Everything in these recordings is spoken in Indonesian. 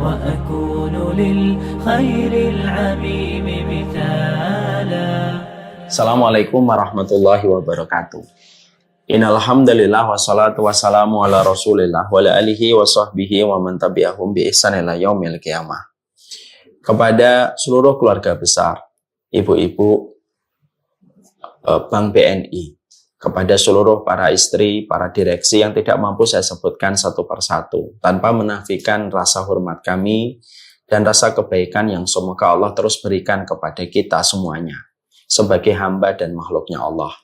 وأكون للخير العميم مثالا. Assalamualaikum warahmatullahi wabarakatuh. Innal hamdalillah wassalatu wassalamu ala Rasulillah wa ala alihi wa sahbihi wa man tabi'ahum bi ihsan ila yaumil qiyamah. Kepada seluruh keluarga besar, ibu-ibu Bank BNI, kepada seluruh para istri, para direksi yang tidak mampu saya sebutkan satu persatu, tanpa menafikan rasa hormat kami dan rasa kebaikan yang semoga Allah terus berikan kepada kita semuanya sebagai hamba dan makhluknya Allah.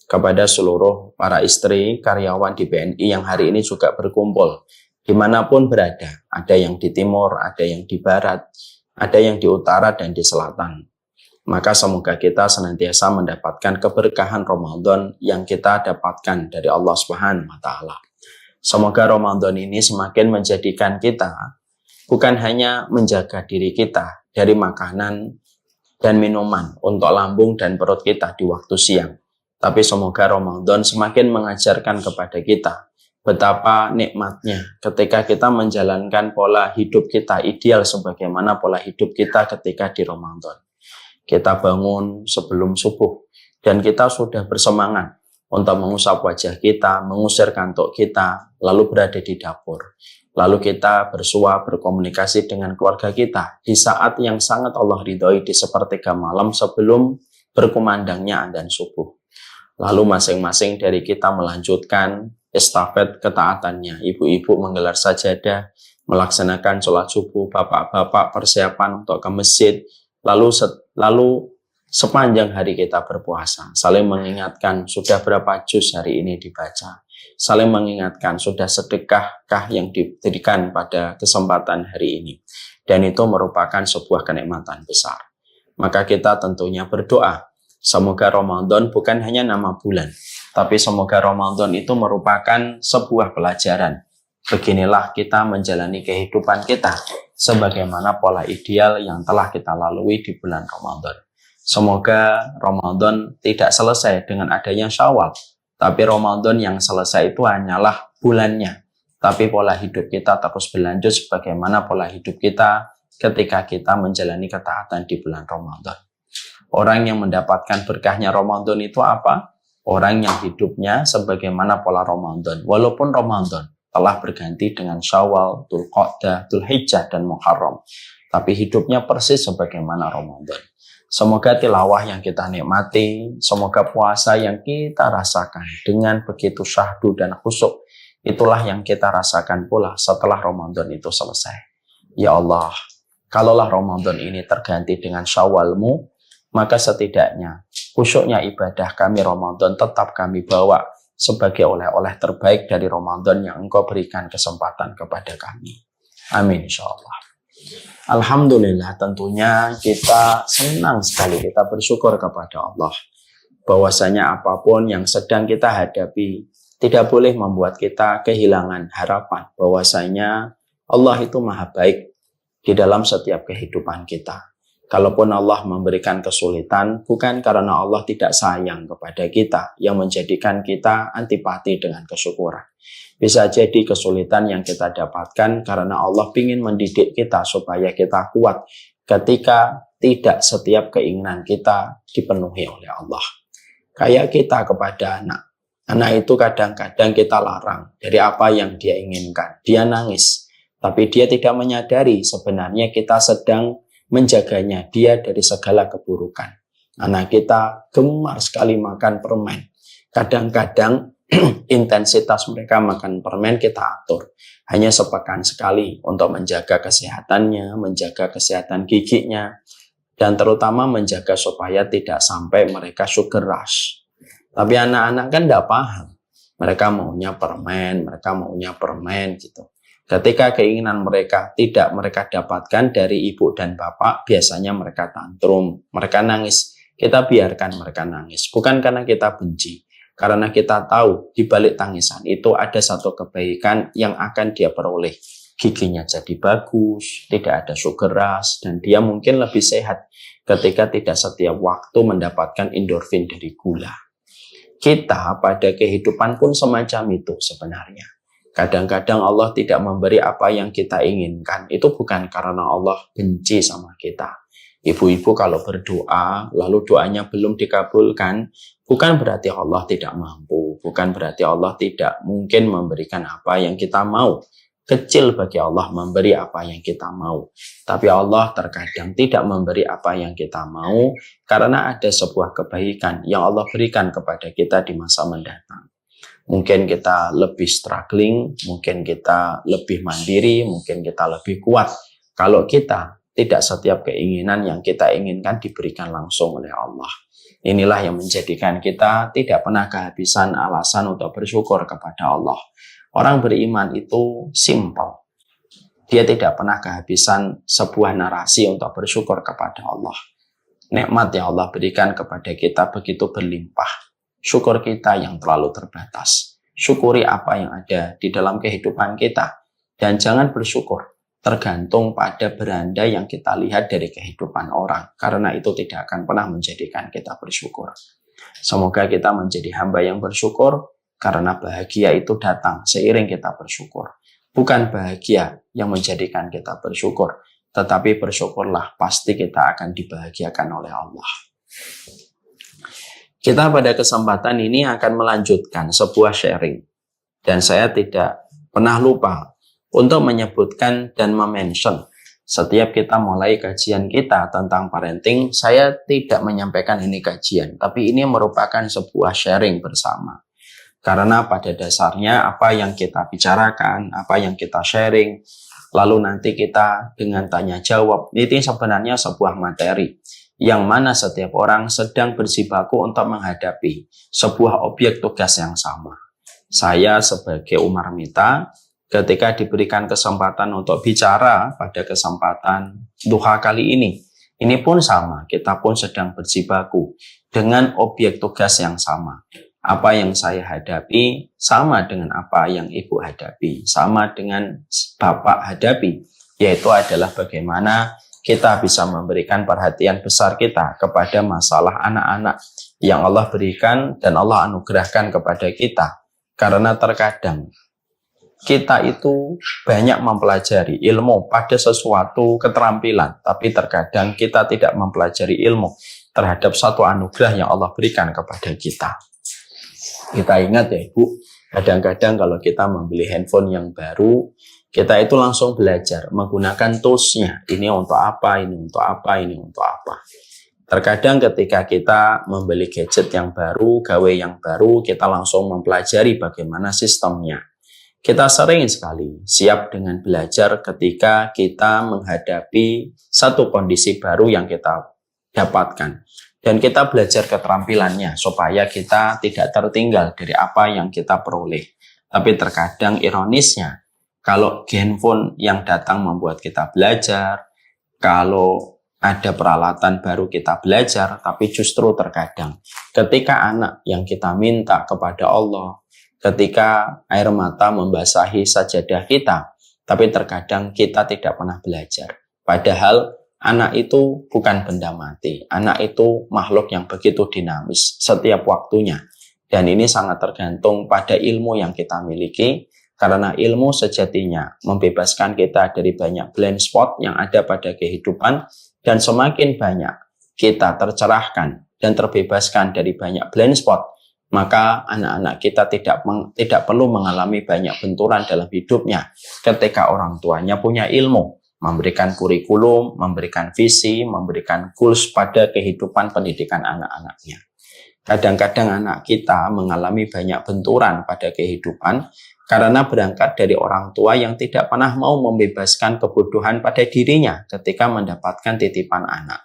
Kepada seluruh para istri, karyawan di BNI yang hari ini juga berkumpul, dimanapun berada, ada yang di timur, ada yang di barat, ada yang di utara dan di selatan. Maka semoga kita senantiasa mendapatkan keberkahan Ramadan yang kita dapatkan dari Allah Subhanahu wa Ta'ala. Semoga Ramadan ini semakin menjadikan kita bukan hanya menjaga diri kita dari makanan dan minuman untuk lambung dan perut kita di waktu siang, tapi semoga Ramadan semakin mengajarkan kepada kita betapa nikmatnya ketika kita menjalankan pola hidup kita ideal sebagaimana pola hidup kita ketika di Ramadan. Kita bangun sebelum subuh dan kita sudah bersemangat untuk mengusap wajah kita, mengusir kantuk kita, lalu berada di dapur. Lalu kita bersua, berkomunikasi dengan keluarga kita di saat yang sangat Allah ridhoi di sepertiga malam sebelum berkumandangnya adzan subuh. Lalu masing-masing dari kita melanjutkan estafet ketaatannya. Ibu-ibu menggelar sajadah, melaksanakan sholat subuh, bapak-bapak persiapan untuk ke masjid. Lalu sepanjang hari kita berpuasa, saling mengingatkan sudah berapa juz hari ini dibaca. Saling mengingatkan sudah sedekahkah yang diberikan pada kesempatan hari ini. Dan itu merupakan sebuah kenikmatan besar. Maka kita tentunya berdoa, semoga Ramadan bukan hanya nama bulan, tapi semoga Ramadan itu merupakan sebuah pelajaran. Beginilah kita menjalani kehidupan kita sebagaimana pola ideal yang telah kita lalui di bulan Ramadan. Semoga Ramadan tidak selesai dengan adanya Syawal, tapi Ramadan yang selesai itu hanyalah bulannya. Tapi pola hidup kita terus berlanjut sebagaimana pola hidup kita ketika kita menjalani ketaatan di bulan Ramadan. Orang yang mendapatkan berkahnya Ramadan itu apa? Orang yang hidupnya sebagaimana pola Ramadan. Walaupun Ramadan telah berganti dengan Syawal, Dzulqa'dah, Dzulhijjah, dan Muharram, tapi hidupnya persis sebagaimana Ramadan. Semoga tilawah yang kita nikmati, semoga puasa yang kita rasakan dengan begitu syahdu dan khusyuk, itulah yang kita rasakan pula setelah Ramadan itu selesai. Ya Allah, kalaulah Ramadan ini terganti dengan Syawalmu, maka setidaknya khusyuknya ibadah kami Ramadan tetap kami bawa sebagai oleh-oleh terbaik dari Ramadan yang Engkau berikan kesempatan kepada kami. Amin insyaallah. Alhamdulillah, tentunya kita senang sekali, kita bersyukur kepada Allah bahwasanya apapun yang sedang kita hadapi tidak boleh membuat kita kehilangan harapan bahwasanya Allah itu maha baik di dalam setiap kehidupan kita. Kalaupun Allah memberikan kesulitan, bukan karena Allah tidak sayang kepada kita yang menjadikan kita antipati dengan kesyukuran. Bisa jadi kesulitan yang kita dapatkan karena Allah ingin mendidik kita supaya kita kuat ketika tidak setiap keinginan kita dipenuhi oleh Allah. Kayak kita kepada anak. Anak itu kadang-kadang kita larang dari apa yang dia inginkan. Dia nangis, tapi dia tidak menyadari sebenarnya kita sedang menjaganya dia dari segala keburukan. Anak kita gemar sekali makan permen. Kadang-kadang intensitas mereka makan permen kita atur. Hanya sepekan sekali untuk menjaga kesehatannya, menjaga kesehatan giginya, dan terutama menjaga supaya tidak sampai mereka sugar rush. Tapi anak-anak kan tidak paham. Mereka maunya permen gitu. Ketika keinginan mereka tidak mereka dapatkan dari ibu dan bapak, biasanya mereka tantrum, mereka nangis. Kita biarkan mereka nangis, bukan karena kita benci, karena kita tahu di balik tangisan itu ada satu kebaikan yang akan dia peroleh. Giginya jadi bagus, tidak ada sugar rush, dan dia mungkin lebih sehat ketika tidak setiap waktu mendapatkan endorfin dari gula. Kita pada kehidupan pun semacam itu sebenarnya. Kadang-kadang Allah tidak memberi apa yang kita inginkan. Itu bukan karena Allah benci sama kita. Ibu-ibu kalau berdoa, lalu doanya belum dikabulkan, bukan berarti Allah tidak mampu. Bukan berarti Allah tidak mungkin memberikan apa yang kita mau. Kecil bagi Allah memberi apa yang kita mau. Tapi Allah terkadang tidak memberi apa yang kita mau karena ada sebuah kebaikan yang Allah berikan kepada kita di masa mendatang. Mungkin kita lebih struggling, mungkin kita lebih mandiri, mungkin kita lebih kuat. Kalau kita tidak setiap keinginan yang kita inginkan diberikan langsung oleh Allah. Inilah yang menjadikan kita tidak pernah kehabisan alasan untuk bersyukur kepada Allah. Orang beriman itu simple. Dia tidak pernah kehabisan sebuah narasi untuk bersyukur kepada Allah. Nikmat yang Allah berikan kepada kita begitu berlimpah. Syukur kita yang terlalu terbatas. Syukuri apa yang ada di dalam kehidupan kita. Dan jangan bersyukur tergantung pada beranda yang kita lihat dari kehidupan orang. Karena itu tidak akan pernah menjadikan kita bersyukur. Semoga kita menjadi hamba yang bersyukur. Karena bahagia itu datang seiring kita bersyukur. Bukan bahagia yang menjadikan kita bersyukur. Tetapi bersyukurlah, pasti kita akan dibahagiakan oleh Allah. Kita pada kesempatan ini akan melanjutkan sebuah sharing. Dan saya tidak pernah lupa untuk menyebutkan dan memention. Setiap kita mulai kajian kita tentang parenting, saya tidak menyampaikan ini kajian. Tapi ini merupakan sebuah sharing bersama. Karena pada dasarnya apa yang kita bicarakan, apa yang kita sharing, lalu nanti kita dengan tanya jawab, ini sebenarnya sebuah materi yang mana setiap orang sedang berjibaku untuk menghadapi sebuah objek tugas yang sama. Saya sebagai Umar Mita, ketika diberikan kesempatan untuk bicara pada kesempatan duha kali ini pun sama, kita pun sedang berjibaku dengan objek tugas yang sama. Apa yang saya hadapi sama dengan apa yang ibu hadapi, sama dengan bapak hadapi, yaitu adalah bagaimana kita bisa memberikan perhatian besar kita kepada masalah anak-anak yang Allah berikan dan Allah anugerahkan kepada kita. Karena terkadang kita itu banyak mempelajari ilmu pada sesuatu keterampilan, tapi terkadang kita tidak mempelajari ilmu terhadap satu anugerah yang Allah berikan kepada kita. Kita ingat ya Ibu, kadang-kadang kalau kita membeli handphone yang baru, kita itu langsung belajar menggunakan tools-nya. Ini untuk apa, ini untuk apa, ini untuk apa. Terkadang ketika kita membeli gadget yang baru, gawe yang baru, kita langsung mempelajari bagaimana sistemnya. Kita sering sekali siap dengan belajar ketika kita menghadapi satu kondisi baru yang kita dapatkan. Dan kita belajar keterampilannya supaya kita tidak tertinggal dari apa yang kita peroleh. Tapi terkadang ironisnya, kalau handphone yang datang membuat kita belajar, kalau ada peralatan baru kita belajar, tapi justru terkadang ketika anak yang kita minta kepada Allah, ketika air mata membasahi sajadah kita, tapi terkadang kita tidak pernah belajar. Padahal anak itu bukan benda mati. Anak itu makhluk yang begitu dinamis setiap waktunya. Dan ini sangat tergantung pada ilmu yang kita miliki. Karena ilmu sejatinya membebaskan kita dari banyak blind spot yang ada pada kehidupan. Dan semakin banyak kita tercerahkan dan terbebaskan dari banyak blind spot, maka anak-anak kita tidak perlu mengalami banyak benturan dalam hidupnya ketika orang tuanya punya ilmu. Memberikan kurikulum, memberikan visi, memberikan goals pada kehidupan pendidikan anak-anaknya. Kadang-kadang anak kita mengalami banyak benturan pada kehidupan karena berangkat dari orang tua yang tidak pernah mau membebaskan kebodohan pada dirinya ketika mendapatkan titipan anak.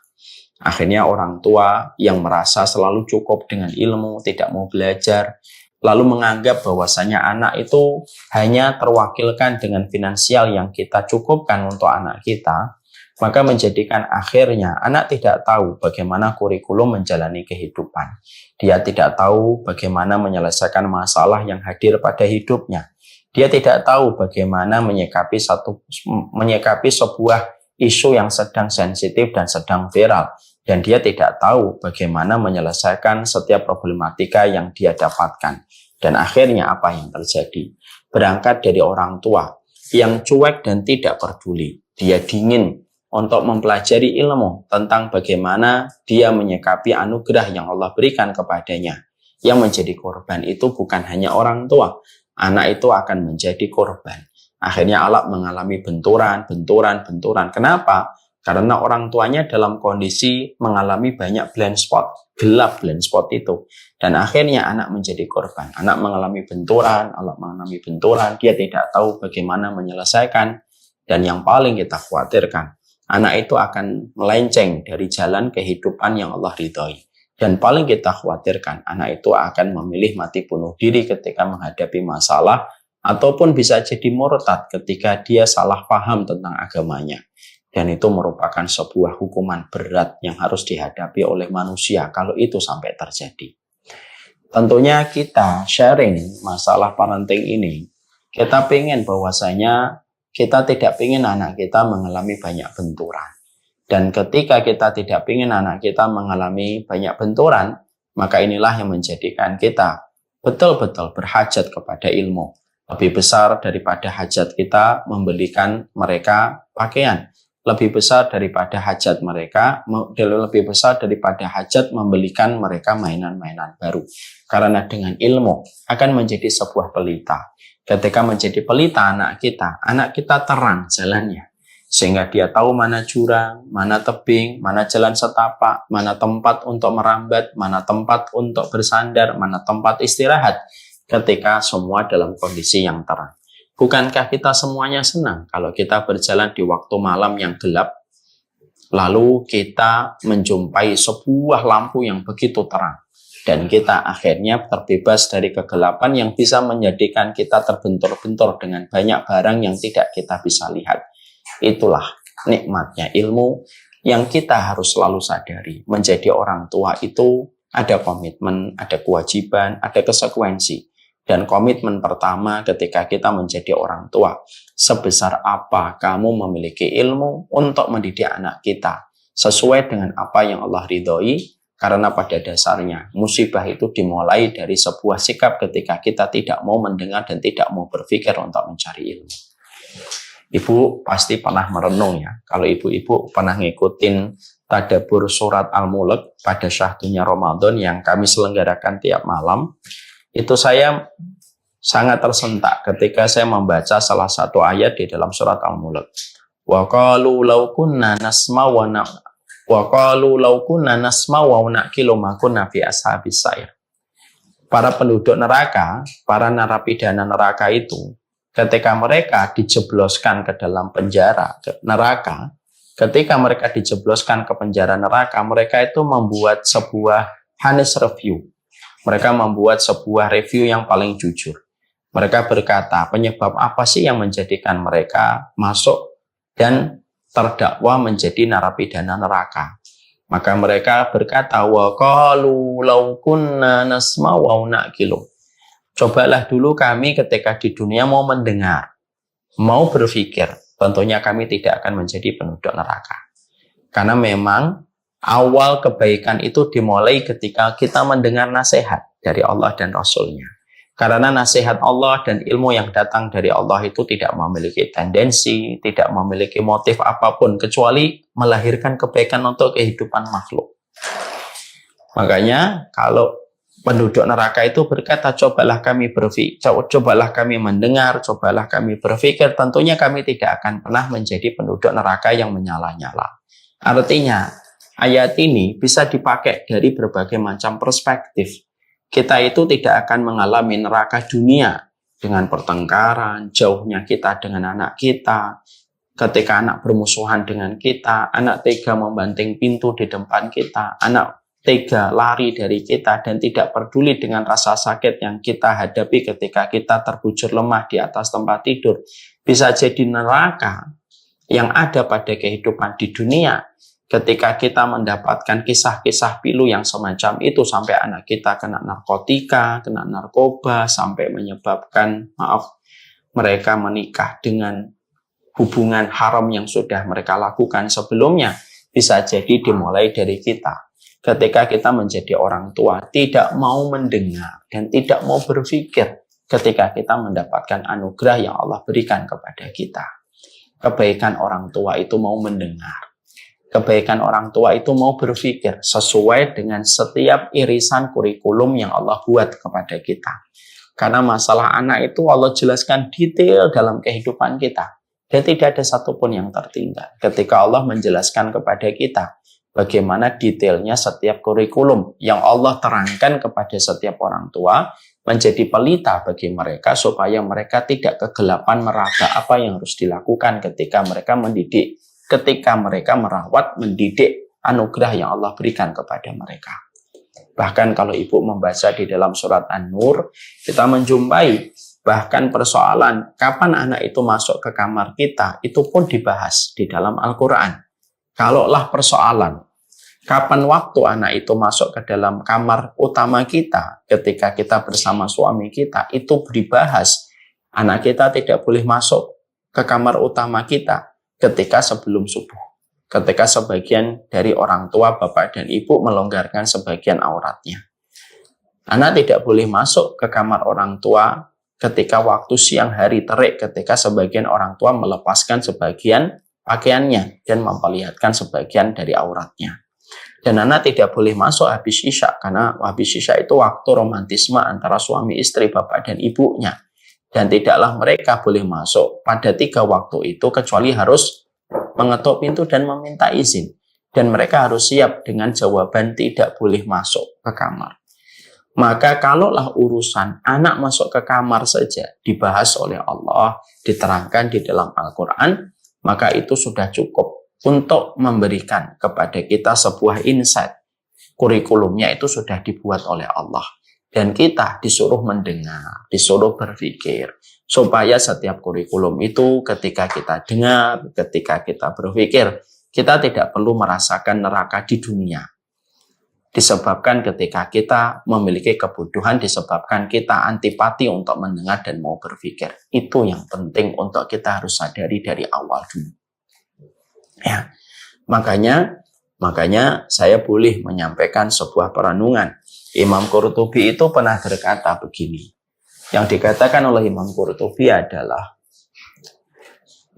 Akhirnya orang tua yang merasa selalu cukup dengan ilmu, tidak mau belajar, lalu menganggap bahwasanya anak itu hanya terwakilkan dengan finansial yang kita cukupkan untuk anak kita, maka menjadikan akhirnya anak tidak tahu bagaimana kurikulum menjalani kehidupan. Dia tidak tahu bagaimana menyelesaikan masalah yang hadir pada hidupnya. Dia tidak tahu bagaimana menyikapi sebuah isu yang sedang sensitif dan sedang viral. Dan dia tidak tahu bagaimana menyelesaikan setiap problematika yang dia dapatkan. Dan akhirnya apa yang terjadi? berangkat dari orang tua yang cuek dan tidak peduli. Dia dingin untuk mempelajari ilmu tentang bagaimana dia menyikapi anugerah yang Allah berikan kepadanya. Yang menjadi korban itu bukan hanya orang tua, anak itu akan menjadi korban. Akhirnya anak mengalami benturan. Kenapa? Karena orang tuanya dalam kondisi mengalami banyak blind spot, gelap blind spot itu. Dan akhirnya anak menjadi korban. Anak mengalami benturan, dia tidak tahu bagaimana menyelesaikan. Dan yang paling kita khawatirkan, anak itu akan melenceng dari jalan kehidupan yang Allah ridhoi. Dan paling kita khawatirkan, anak itu akan memilih mati bunuh diri ketika menghadapi masalah, ataupun bisa jadi murtad ketika dia salah paham tentang agamanya. Dan itu merupakan sebuah hukuman berat yang harus dihadapi oleh manusia kalau itu sampai terjadi. Tentunya kita sharing masalah parenting ini, kita pengen bahwasanya kita tidak ingin anak kita mengalami banyak benturan. Dan ketika kita tidak ingin anak kita mengalami banyak benturan, maka inilah yang menjadikan kita betul-betul berhajat kepada ilmu. Lebih besar daripada hajat kita membelikan mereka pakaian. Lebih besar daripada hajat membelikan mereka mainan-mainan baru. Karena dengan ilmu akan menjadi sebuah pelita. Ketika menjadi pelita anak kita terang jalannya. Sehingga dia tahu mana jurang, mana tebing, mana jalan setapak, mana tempat untuk merambat, mana tempat untuk bersandar, mana tempat istirahat. Ketika semua dalam kondisi yang terang. Bukankah kita semuanya senang kalau kita berjalan di waktu malam yang gelap, lalu kita menjumpai sebuah lampu yang begitu terang. Dan kita akhirnya terbebas dari kegelapan yang bisa menjadikan kita terbentur-bentur dengan banyak barang yang tidak kita bisa lihat. Itulah nikmatnya ilmu yang kita harus selalu sadari. Menjadi orang tua itu ada komitmen, ada kewajiban, ada konsekuensi. Dan komitmen pertama ketika kita menjadi orang tua, sebesar apa kamu memiliki ilmu untuk mendidik anak kita sesuai dengan apa yang Allah ridhoi. Karena pada dasarnya musibah itu dimulai dari sebuah sikap ketika kita tidak mau mendengar dan tidak mau berpikir untuk mencari ilmu. Ibu pasti pernah merenung ya. Kalau ibu-ibu pernah ngikutin tadabbur surat Al-Mulk pada syahdunya Ramadan yang kami selenggarakan tiap malam, itu saya sangat tersentak ketika saya membaca salah satu ayat di dalam surat Al-Mulk. Wa qalu law kunna nasma'u wa naqilu ma kunna fi ashabis sa'ir. Para penduduk neraka, para narapidana neraka itu, ketika mereka dijebloskan ke dalam penjara neraka, ketika mereka dijebloskan ke penjara neraka, mereka itu membuat sebuah honest review. Mereka membuat sebuah review yang paling jujur. Mereka berkata, penyebab apa sih yang menjadikan mereka masuk dan terdakwa menjadi narapidana neraka? Maka mereka berkata, wa qalu law kunna nasma'u wa naqilu. Cobalah dulu kami ketika di dunia mau mendengar, mau berpikir, tentunya kami tidak akan menjadi penduduk neraka. Karena memang awal kebaikan itu dimulai ketika kita mendengar nasihat dari Allah dan Rasul-Nya. Karena nasihat Allah dan ilmu yang datang dari Allah itu tidak memiliki tendensi, tidak memiliki motif apapun, kecuali melahirkan kebaikan untuk kehidupan makhluk. Makanya kalau penduduk neraka itu berkata, cobalah kami berpikir, cobalah kami mendengar, cobalah kami berpikir, tentunya kami tidak akan pernah menjadi penduduk neraka yang menyala-nyala. Artinya, ayat ini bisa dipakai dari berbagai macam perspektif. Kita itu tidak akan mengalami neraka dunia dengan pertengkaran, jauhnya kita dengan anak kita, ketika anak bermusuhan dengan kita, anak tega membanting pintu di depan kita, anak tega lari dari kita dan tidak peduli dengan rasa sakit yang kita hadapi ketika kita terbujur lemah di atas tempat tidur. Bisa jadi neraka yang ada pada kehidupan di dunia ketika kita mendapatkan kisah-kisah pilu yang semacam itu sampai anak kita kena narkotika, kena narkoba, sampai menyebabkan, mereka menikah dengan hubungan haram yang sudah mereka lakukan sebelumnya. Bisa jadi dimulai dari kita. Ketika kita menjadi orang tua, tidak mau mendengar dan tidak mau berpikir ketika kita mendapatkan anugerah yang Allah berikan kepada kita. Kebaikan orang tua itu mau mendengar. Kebaikan orang tua itu mau berpikir sesuai dengan setiap irisan kurikulum yang Allah buat kepada kita. Karena masalah anak itu Allah jelaskan detail dalam kehidupan kita. Dan tidak ada satupun yang tertinggal. Ketika Allah menjelaskan kepada kita bagaimana detailnya setiap kurikulum yang Allah terangkan kepada setiap orang tua, menjadi pelita bagi mereka supaya mereka tidak kegelapan meraba apa yang harus dilakukan ketika mereka mendidik, ketika mereka merawat, mendidik anugerah yang Allah berikan kepada mereka. Bahkan kalau ibu membaca di dalam surat An-Nur, kita menjumpai bahkan persoalan kapan anak itu masuk ke kamar kita, itu pun dibahas di dalam Al-Quran. Kalaulah persoalan kapan waktu anak itu masuk ke dalam kamar utama kita ketika kita bersama suami kita, itu dibahas. Anak kita tidak boleh masuk ke kamar utama kita ketika sebelum subuh. Ketika sebagian dari orang tua, bapak dan ibu melonggarkan sebagian auratnya. Anak tidak boleh masuk ke kamar orang tua ketika waktu siang hari terik, ketika sebagian orang tua melepaskan sebagian pakaiannya dan memperlihatkan sebagian dari auratnya. Dan anak tidak boleh masuk habis isya, karena habis isya itu waktu romantisme antara suami istri, bapak dan ibunya. Dan tidaklah mereka boleh masuk pada 3 waktu itu, kecuali harus mengetuk pintu dan meminta izin. Dan mereka harus siap dengan jawaban tidak boleh masuk ke kamar. Maka kalaulah urusan anak masuk ke kamar saja dibahas oleh Allah, diterangkan di dalam Al-Quran, maka itu sudah cukup untuk memberikan kepada kita sebuah insight. Kurikulumnya itu sudah dibuat oleh Allah. Dan kita disuruh mendengar, disuruh berpikir. Supaya setiap kurikulum itu ketika kita dengar, ketika kita berpikir, kita tidak perlu merasakan neraka di dunia. Disebabkan ketika kita memiliki kebutuhan, disebabkan kita antipati untuk mendengar dan mau berpikir. Itu yang penting untuk kita harus sadari dari awal dulu. Ya, makanya saya boleh menyampaikan sebuah perenungan. Imam Qurtubi itu pernah berkata begini. Yang dikatakan oleh Imam Qurtubi adalah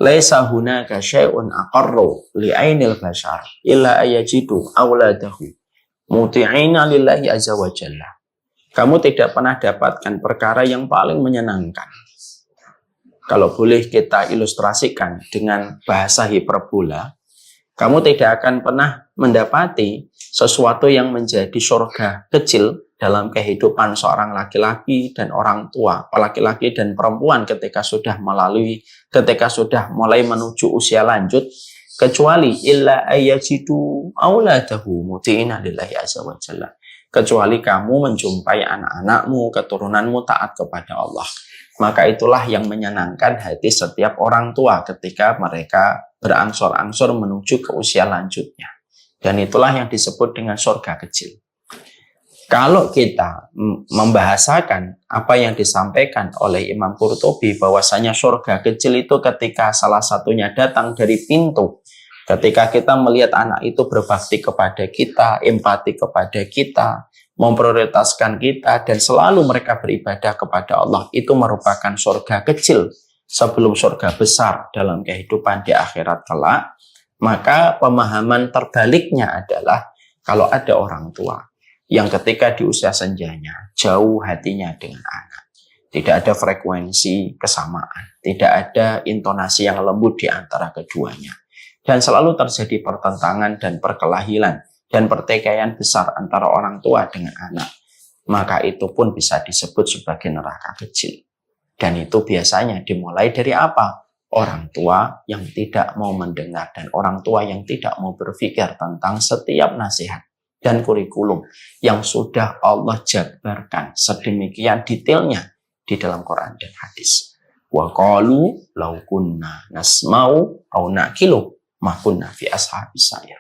laisa hunaka syai'un aqarru li'ainil bashar illa ayajidu auladahu muti'ina lillahi azza wa jalla. Kamu tidak pernah dapatkan perkara yang paling menyenangkan. Kalau boleh kita ilustrasikan dengan bahasa hiperbola, kamu tidak akan pernah mendapati sesuatu yang menjadi surga kecil dalam kehidupan seorang laki-laki dan orang tua, laki-laki dan perempuan ketika sudah mulai menuju usia lanjut, kecuali illa ayajidu auladahu muti'ina lillahi azza wa jalla. Kecuali kamu menjumpai anak-anakmu, keturunanmu taat kepada Allah. Maka itulah yang menyenangkan hati setiap orang tua ketika mereka berangsur-angsur menuju ke usia lanjutnya. Dan itulah yang disebut dengan surga kecil. Kalau kita membahasakan apa yang disampaikan oleh Imam Qurtubi, bahwasanya surga kecil itu ketika salah satunya datang dari pintu. Ketika kita melihat anak itu berbakti kepada kita, empati kepada kita, memprioritaskan kita, dan selalu mereka beribadah kepada Allah, itu merupakan surga kecil sebelum surga besar dalam kehidupan di akhirat kelak. Maka pemahaman terbaliknya adalah kalau ada orang tua yang ketika di usia senjanya jauh hatinya dengan anak, tidak ada frekuensi kesamaan, tidak ada intonasi yang lembut di antara keduanya, dan selalu terjadi pertentangan dan perkelahian dan pertikaian besar antara orang tua dengan anak, maka itu pun bisa disebut sebagai neraka kecil. Dan itu biasanya dimulai dari apa? Orang tua yang tidak mau mendengar dan orang tua yang tidak mau berpikir tentang setiap nasihat dan kurikulum yang sudah Allah jabarkan sedemikian detailnya di dalam Quran dan hadis. Wa qalu law kunna nasma'u aw naqilu ma kunna fi ashabis sa'ir.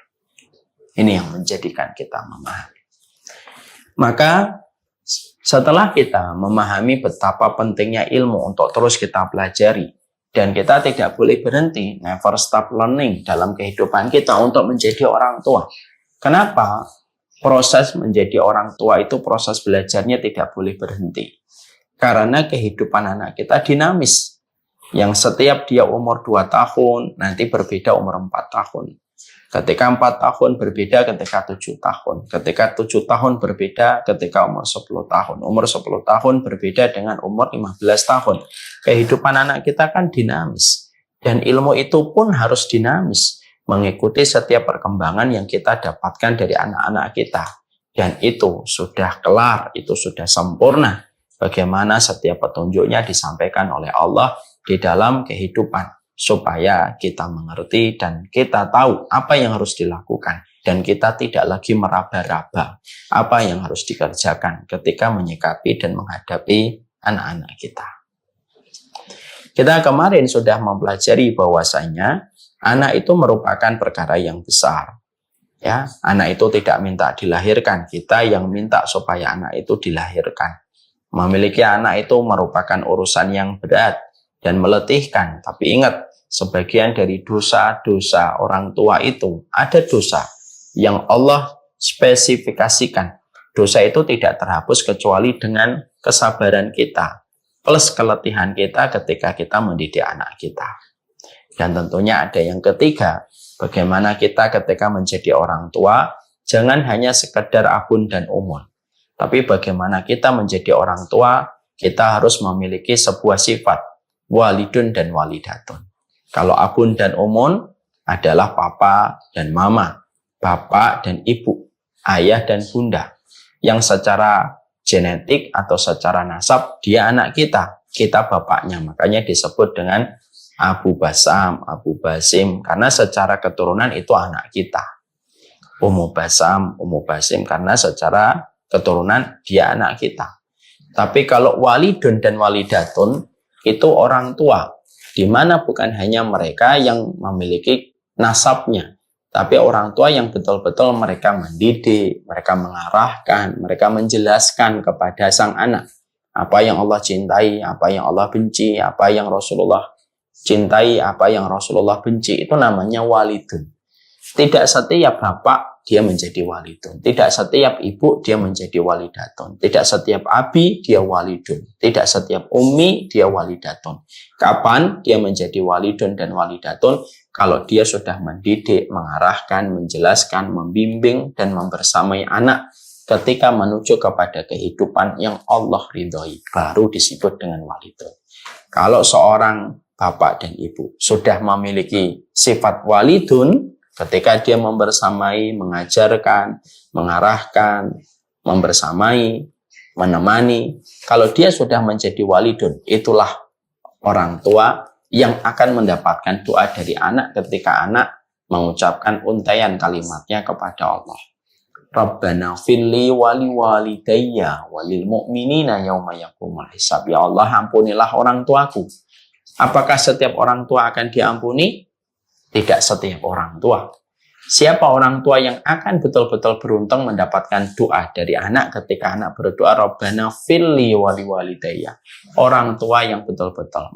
Ini yang menjadikan kita memahami. Maka setelah kita memahami betapa pentingnya ilmu untuk terus kita pelajari, dan kita tidak boleh berhenti, never stop learning dalam kehidupan kita untuk menjadi orang tua. Kenapa? Proses menjadi orang tua itu proses belajarnya tidak boleh berhenti. Karena kehidupan anak kita dinamis. Yang setiap dia umur 2 tahun, nanti berbeda umur 4 tahun. Ketika 4 tahun berbeda ketika 7 tahun. Ketika 7 tahun berbeda ketika umur 10 tahun. Umur 10 tahun berbeda dengan umur 15 tahun. Kehidupan anak kita kan dinamis. Dan ilmu itu pun harus dinamis. Mengikuti setiap perkembangan yang kita dapatkan dari anak-anak kita. Dan itu sudah kelar, itu sudah sempurna. Bagaimana setiap petunjuknya disampaikan oleh Allah di dalam kehidupan. Supaya kita mengerti dan kita tahu apa yang harus dilakukan. Dan kita tidak lagi meraba-raba apa yang harus dikerjakan ketika menyikapi dan menghadapi anak-anak kita. Kita kemarin sudah mempelajari bahwasanya anak itu merupakan perkara yang besar. Ya, anak itu tidak minta dilahirkan, kita yang minta supaya anak itu dilahirkan. Memiliki anak itu merupakan urusan yang berat dan meletihkan. Tapi ingat, sebagian dari dosa-dosa orang tua itu ada dosa yang Allah spesifikasikan. Dosa itu tidak terhapus kecuali dengan kesabaran kita plus keletihan kita ketika kita mendidik anak kita. Dan tentunya ada yang ketiga, bagaimana kita ketika menjadi orang tua jangan hanya sekedar abun dan umun, tapi bagaimana kita menjadi orang tua, kita harus memiliki sebuah sifat walidun dan walidatun. Kalau abun dan umun adalah papa dan mama, bapak dan ibu, ayah dan bunda. Yang secara genetik atau secara nasab dia anak kita, kita bapaknya. Makanya disebut dengan Abu Basam, Abu Basim, karena secara keturunan itu anak kita. Ummu Basam, Ummu Basim, karena secara keturunan dia anak kita. Tapi kalau walidun dan walidatun itu orang tua, di mana bukan hanya mereka yang memiliki nasabnya, tapi orang tua yang betul-betul mereka mendidik, mereka mengarahkan, mereka menjelaskan kepada sang anak apa yang Allah cintai, apa yang Allah benci, apa yang Rasulullah cintai, apa yang Rasulullah benci. Itu namanya walidun. Tidak setiap bapak dia menjadi walidun, tidak setiap ibu dia menjadi walidatun, tidak setiap abi dia walidun, tidak setiap ummi dia walidatun. Kapan dia menjadi walidun dan walidatun? Kalau dia sudah mendidik, mengarahkan, menjelaskan, membimbing dan membersamai anak ketika menuju kepada kehidupan yang Allah ridhoi, baru disebut dengan walidun. Kalau seorang bapak dan ibu sudah memiliki sifat walidun, ketika dia membersamai, mengajarkan, mengarahkan, membersamai, menemani. Kalau dia sudah menjadi walidun, itulah orang tua yang akan mendapatkan doa dari anak ketika anak mengucapkan untaian kalimatnya kepada Allah. Rabbana firli wali walidayya walil mu'minina yauma yaqumul hisab. Ya Allah, ampunilah orang tuaku. Apakah setiap orang tua akan diampuni? Tidak setiap orang tua. Siapa orang tua yang akan betul-betul beruntung mendapatkan doa dari anak ketika anak berdoa Rabbana firli wali walidayya? Orang tua yang betul-betul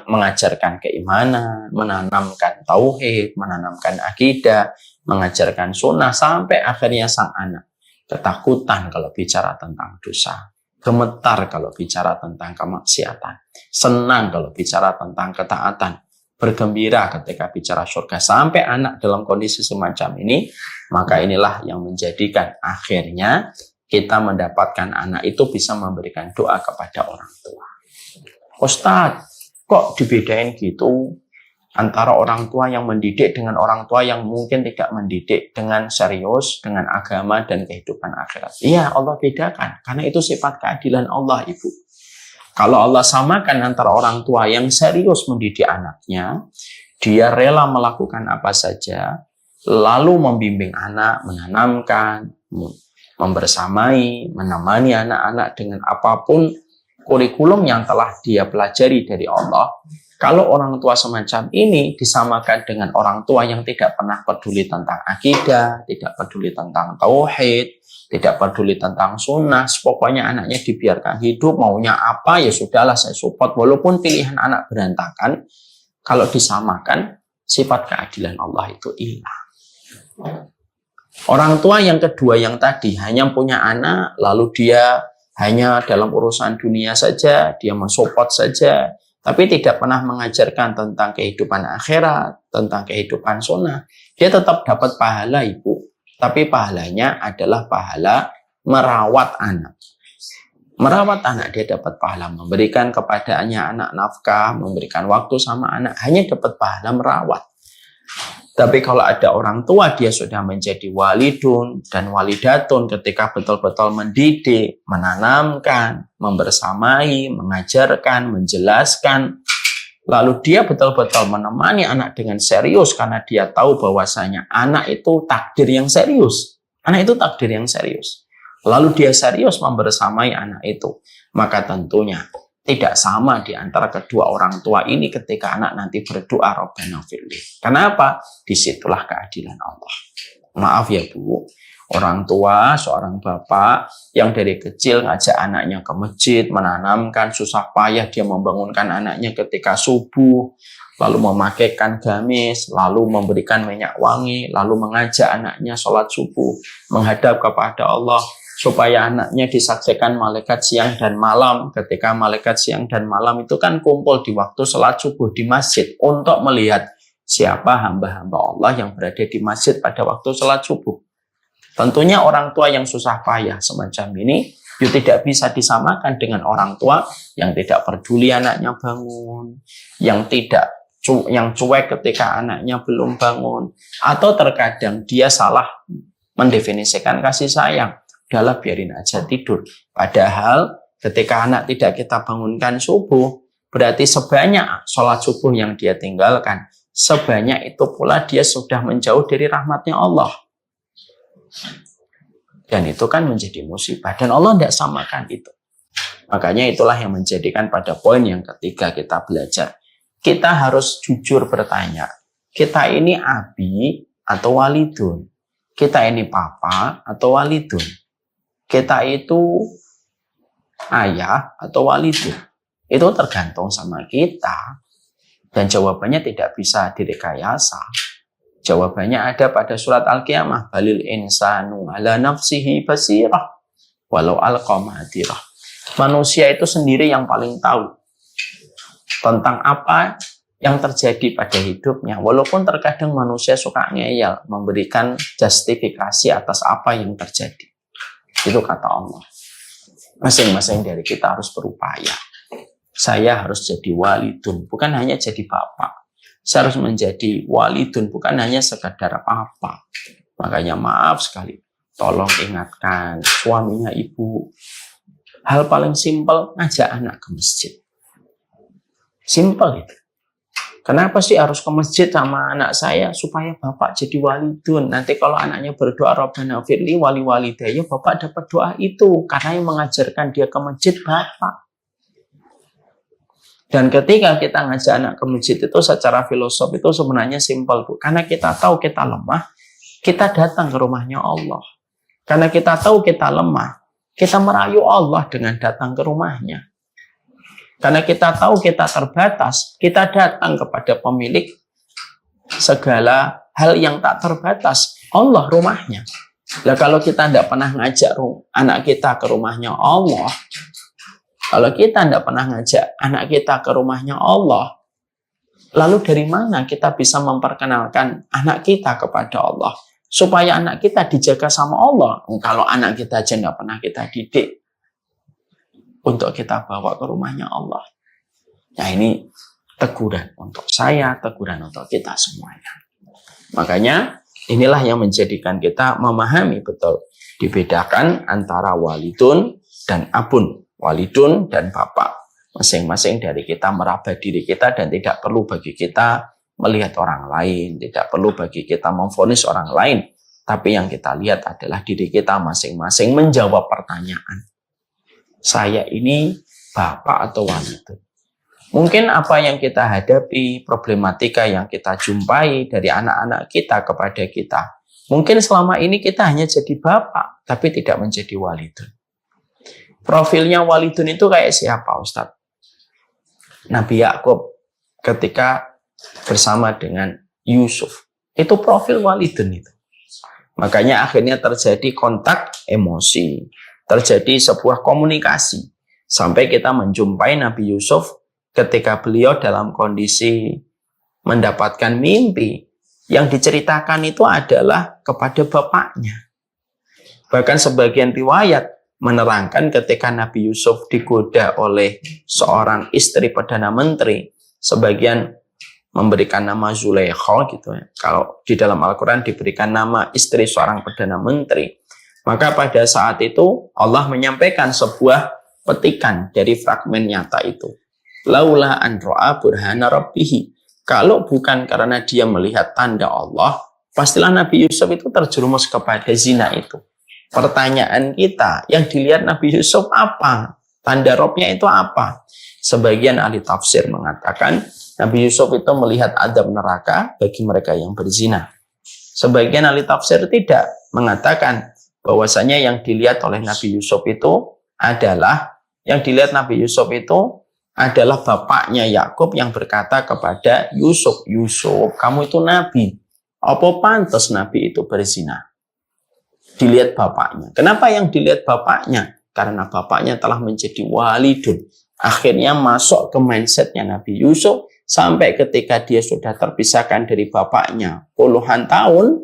mengajarkan keimanan, menanamkan tauhid, menanamkan akidah, mengajarkan sunnah, sampai akhirnya sang anak ketakutan kalau bicara tentang dosa, gemetar kalau bicara tentang kemaksiatan, senang kalau bicara tentang ketaatan, bergembira ketika bicara surga. Sampai anak dalam kondisi semacam ini, maka inilah yang menjadikan akhirnya kita mendapatkan anak itu bisa memberikan doa kepada orang tua. Ustadz, kok dibedain gitu antara orang tua yang mendidik dengan orang tua yang mungkin tidak mendidik dengan serius, dengan agama dan kehidupan akhirat? Iya, Allah bedakan, karena itu sifat keadilan Allah, Ibu. Kalau Allah samakan antara orang tua yang serius mendidik anaknya, dia rela melakukan apa saja, lalu membimbing anak, menanamkan, membersamai, menemani anak-anak dengan apapun kurikulum yang telah dia pelajari dari Allah. Kalau orang tua semacam ini disamakan dengan orang tua yang tidak pernah peduli tentang akidah, tidak peduli tentang tauhid, tidak peduli tentang sunnah, pokoknya anaknya dibiarkan hidup, maunya apa ya sudahlah saya support, walaupun pilihan anak berantakan. Kalau disamakan, sifat keadilan Allah itu hilang. Orang tua yang kedua yang tadi hanya punya anak, lalu dia Hanya dalam urusan dunia saja, dia mensupport saja, tapi tidak pernah mengajarkan tentang kehidupan akhirat, tentang kehidupan sunnah. Dia tetap dapat pahala ibu, tapi pahalanya adalah pahala merawat anak. Merawat anak dia dapat pahala, memberikan kepadanya anak nafkah, memberikan waktu sama anak, hanya dapat pahala merawat. Tapi kalau ada orang tua, dia sudah menjadi walidun dan walidatun ketika betul-betul mendidik, menanamkan, membersamai, mengajarkan, menjelaskan. Lalu dia betul-betul menemani anak dengan serius karena dia tahu bahwasanya anak itu takdir yang serius. Anak itu takdir yang serius. Lalu dia serius membersamai anak itu. Maka tentunya tidak sama di antara kedua orang tua ini ketika anak nanti berdoa Rabbana firli. Kenapa? Disitulah keadilan Allah. Maaf ya Bu, orang tua, seorang bapak yang dari kecil ngajak anaknya ke masjid, menanamkan susah payah dia membangunkan anaknya ketika subuh, lalu memakaikan gamis, lalu memberikan minyak wangi, lalu mengajak anaknya sholat subuh, menghadap kepada Allah, supaya anaknya disaksikan malaikat siang dan malam. Ketika malaikat siang dan malam itu kan kumpul di waktu sholat subuh di masjid untuk melihat siapa hamba-hamba Allah yang berada di masjid pada waktu sholat subuh. Tentunya orang tua yang susah payah semacam ini itu tidak bisa disamakan dengan orang tua yang tidak peduli anaknya bangun, yang cuek ketika anaknya belum bangun, atau terkadang dia salah mendefinisikan kasih sayang. Udahlah biarin aja tidur. Padahal ketika anak tidak kita bangunkan subuh, berarti sebanyak sholat subuh yang dia tinggalkan, sebanyak itu pula dia sudah menjauh dari rahmatnya Allah. Dan itu kan menjadi musibah. Dan Allah tidak samakan itu. Makanya itulah yang menjadikan pada poin yang ketiga kita belajar. Kita harus jujur bertanya. Kita ini abi atau walidun? Kita ini papa atau walidun? Kita itu ayah atau walidun? Itu tergantung sama kita. Dan jawabannya tidak bisa direkayasa. Jawabannya ada pada surat Al-Qiyamah. Balil insanu ala nafsihi basirah walau alqa ma'adirah. Manusia itu sendiri yang paling tahu tentang apa yang terjadi pada hidupnya. Walaupun terkadang manusia suka ngeyel, memberikan justifikasi atas apa yang terjadi. Itu kata Allah. Masing-masing dari kita harus berupaya. Saya harus jadi walidun, bukan hanya jadi bapak. Saya harus menjadi walidun, bukan hanya sekadar papa. Makanya maaf sekali, tolong ingatkan suaminya ibu. Hal paling simpel, ngajak anak ke masjid. Simpel itu. Kenapa sih harus ke masjid sama anak saya? Supaya bapak jadi walidun. Nanti kalau anaknya berdoa Rabbana firli wali walidayya, bapak dapat doa itu. Karena yang mengajarkan dia ke masjid bapak. Dan ketika kita ngajak anak ke masjid itu secara filosof itu sebenarnya simpel Bu. Karena kita tahu kita lemah, kita datang ke rumahnya Allah. Karena kita tahu kita lemah, kita merayu Allah dengan datang ke rumahnya. Karena kita tahu kita terbatas, kita datang kepada pemilik segala hal yang tak terbatas, Allah rumahnya. Nah, kalau kita tidak pernah ngajak anak kita ke rumahnya Allah, kalau kita tidak pernah ngajak anak kita ke rumahnya Allah, lalu dari mana kita bisa memperkenalkan anak kita kepada Allah? Supaya anak kita dijaga sama Allah. Kalau anak kita aja tidak pernah kita didik untuk kita bawa ke rumahnya Allah. Nah ini teguran untuk saya, teguran untuk kita semuanya. Makanya inilah yang menjadikan kita memahami betul. Dibedakan antara walidun dan abun. Walidun dan bapak. Masing-masing dari kita meraba diri kita dan tidak perlu bagi kita melihat orang lain. Tidak perlu bagi kita memvonis orang lain. Tapi yang kita lihat adalah diri kita masing-masing menjawab pertanyaan. Saya ini bapak atau walidun? Mungkin apa yang kita hadapi, problematika yang kita jumpai dari anak-anak kita kepada kita. Mungkin selama ini kita hanya jadi bapak, tapi tidak menjadi walidun. Profilnya walidun itu kayak siapa Ustadz? Nabi Yakub ketika bersama dengan Yusuf. Itu profil walidun itu. Makanya akhirnya terjadi kontak emosi. terjadi sebuah komunikasi. Sampai kita menjumpai Nabi Yusuf ketika beliau dalam kondisi mendapatkan mimpi. Yang diceritakan itu adalah kepada bapaknya. Bahkan sebagian riwayat menerangkan ketika Nabi Yusuf digoda oleh seorang istri Perdana Menteri, sebagian memberikan nama Zulaikha gitu ya. Kalau di dalam Al-Quran diberikan nama istri seorang Perdana Menteri, maka pada saat itu Allah menyampaikan sebuah petikan dari fragmen nyata itu. Laula an ra'a burhana rabbih. Kalau bukan karena dia melihat tanda Allah, pastilah Nabi Yusuf itu terjerumus kepada zina itu. Pertanyaan kita, yang dilihat Nabi Yusuf apa? Tanda Robnya itu apa? Sebagian ahli tafsir mengatakan Nabi Yusuf itu melihat adab neraka bagi mereka yang berzina. Sebagian ahli tafsir tidak, mengatakan bahwasanya yang dilihat oleh Nabi Yusuf itu adalah bapaknya Yakub yang berkata kepada Yusuf, Yusuf, kamu itu nabi. Apa pantas nabi itu berzina? Dilihat bapaknya. Kenapa yang dilihat bapaknya? Karena bapaknya telah menjadi walidun. Akhirnya masuk ke mindsetnya Nabi Yusuf sampai ketika dia sudah terpisahkan dari bapaknya puluhan tahun,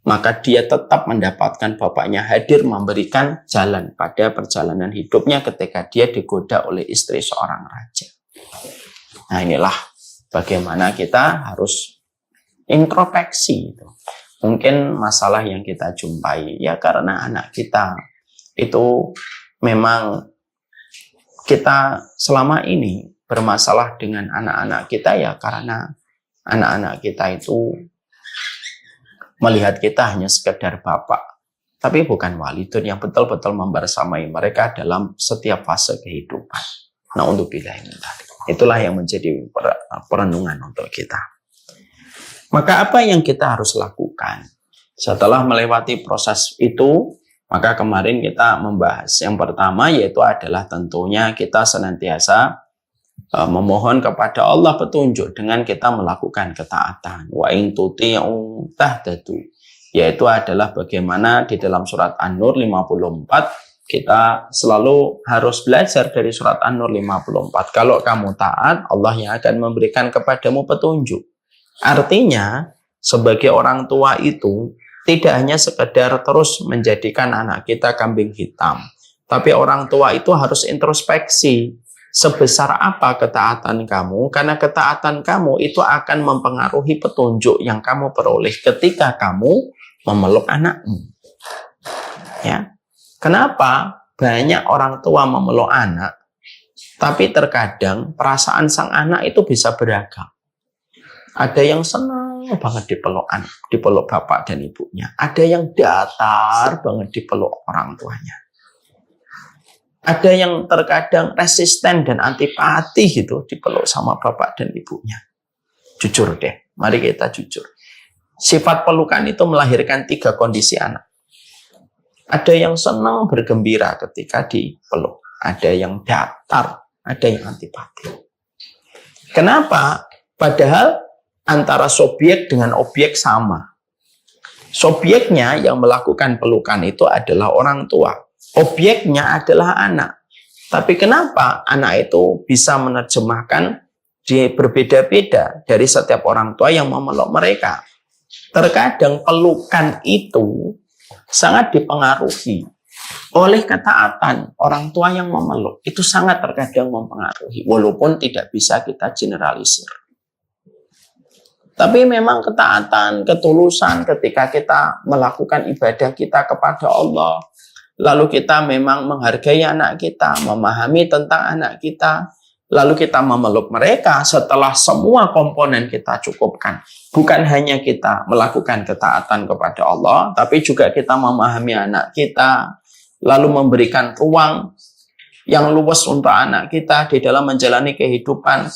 maka dia tetap mendapatkan bapaknya hadir memberikan jalan pada perjalanan hidupnya ketika dia digoda oleh istri seorang raja. Nah, inilah bagaimana kita harus introspeksi itu. Mungkin masalah yang kita jumpai ya karena anak kita itu memang kita selama ini bermasalah dengan anak-anak kita ya karena anak-anak kita itu melihat kita hanya sekedar bapak, tapi bukan walidun yang betul-betul membersamai mereka dalam setiap fase kehidupan. Nah, untuk itulah yang menjadi perenungan untuk kita. Maka apa yang kita harus lakukan? Setelah melewati proses itu, maka kemarin kita membahas yang pertama yaitu adalah tentunya kita senantiasa memohon kepada Allah petunjuk dengan kita melakukan ketaatan. Wa in tuti'u tahtadu. Yaitu adalah bagaimana di dalam surat An-Nur 54 kita selalu harus belajar dari surat An-Nur 54. Kalau kamu taat, Allah yang akan memberikan kepadamu petunjuk. Artinya, sebagai orang tua itu tidak hanya sekedar terus menjadikan anak kita kambing hitam, tapi orang tua itu harus introspeksi sebesar apa ketaatan kamu, karena ketaatan kamu itu akan mempengaruhi petunjuk yang kamu peroleh ketika kamu memeluk anakmu. Ya, kenapa banyak orang tua memeluk anak, tapi terkadang perasaan sang anak itu bisa beragam. Ada yang senang banget dipeluk bapak dan ibunya. Ada yang datar banget dipeluk orang tuanya. Ada yang terkadang resisten dan antipati gitu dipeluk sama bapak dan ibunya. Jujur deh, mari kita jujur. Sifat pelukan itu melahirkan 3 kondisi anak. Ada yang senang bergembira ketika dipeluk. Ada yang datar, ada yang antipati. Kenapa? Padahal antara subjek dengan objek sama. Subjeknya yang melakukan pelukan itu adalah orang tua. Objeknya adalah anak. Tapi kenapa anak itu bisa menerjemahkan berbeda-beda dari setiap orang tua yang memeluk mereka? Terkadang pelukan itu sangat dipengaruhi oleh ketaatan orang tua yang memeluk. Itu sangat terkadang mempengaruhi, walaupun tidak bisa kita generalisir. Tapi memang ketaatan, ketulusan ketika kita melakukan ibadah kita kepada Allah, lalu kita memang menghargai anak kita, memahami tentang anak kita, lalu kita memeluk mereka setelah semua komponen kita cukupkan. Bukan hanya kita melakukan ketaatan kepada Allah, tapi juga kita memahami anak kita, lalu memberikan ruang yang luas untuk anak kita di dalam menjalani kehidupan.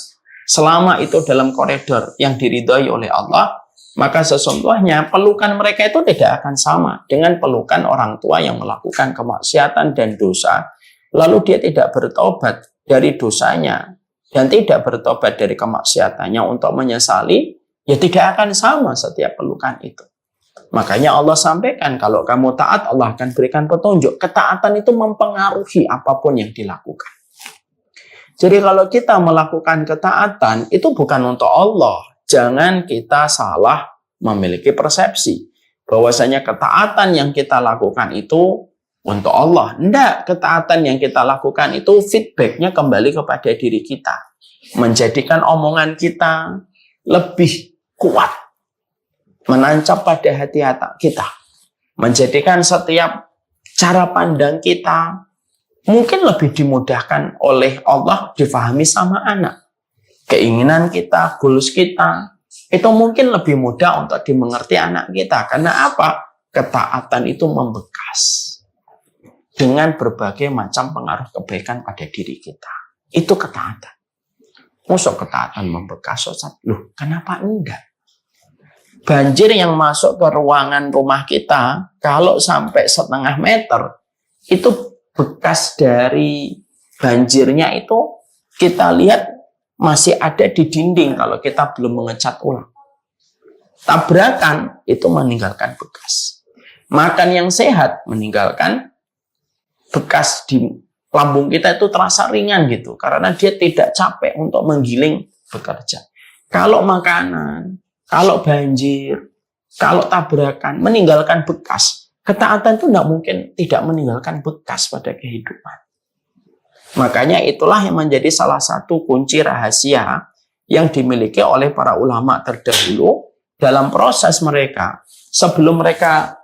Selama itu dalam koridor yang diridhoi oleh Allah, maka sesungguhnya pelukan mereka itu tidak akan sama dengan pelukan orang tua yang melakukan kemaksiatan dan dosa, lalu dia tidak bertobat dari dosanya dan tidak bertobat dari kemaksiatannya untuk menyesali, ya tidak akan sama setiap pelukan itu. Makanya Allah sampaikan, kalau kamu taat, Allah akan berikan petunjuk. Ketaatan itu mempengaruhi apapun yang dilakukan. Jadi kalau kita melakukan ketaatan, itu bukan untuk Allah. Jangan kita salah memiliki persepsi bahwasanya ketaatan yang kita lakukan itu untuk Allah. Tidak, ketaatan yang kita lakukan itu feedbacknya kembali kepada diri kita. Menjadikan omongan kita lebih kuat, menancap pada hati kita, menjadikan setiap cara pandang kita mungkin lebih dimudahkan oleh Allah difahami sama anak. Keinginan kita, goals kita, itu mungkin lebih mudah untuk dimengerti anak kita. Karena apa? Ketaatan itu membekas dengan berbagai macam pengaruh kebaikan pada diri kita. Itu ketaatan. Masuk ketaatan membekas, loh kenapa enggak? Banjir yang masuk ke ruangan rumah kita, kalau sampai setengah meter, itu bekas dari banjirnya itu kita lihat masih ada di dinding kalau kita belum mengecat ulang. Tabrakan itu meninggalkan bekas. Makan yang sehat meninggalkan bekas di lambung kita itu terasa ringan gitu. Karena dia tidak capek untuk menggiling bekerja. Kalau makanan, kalau banjir, kalau tabrakan meninggalkan bekas, ketaatan itu tidak mungkin tidak meninggalkan bekas pada kehidupan. Makanya itulah yang menjadi salah satu kunci rahasia yang dimiliki oleh para ulama terdahulu dalam proses mereka. Sebelum mereka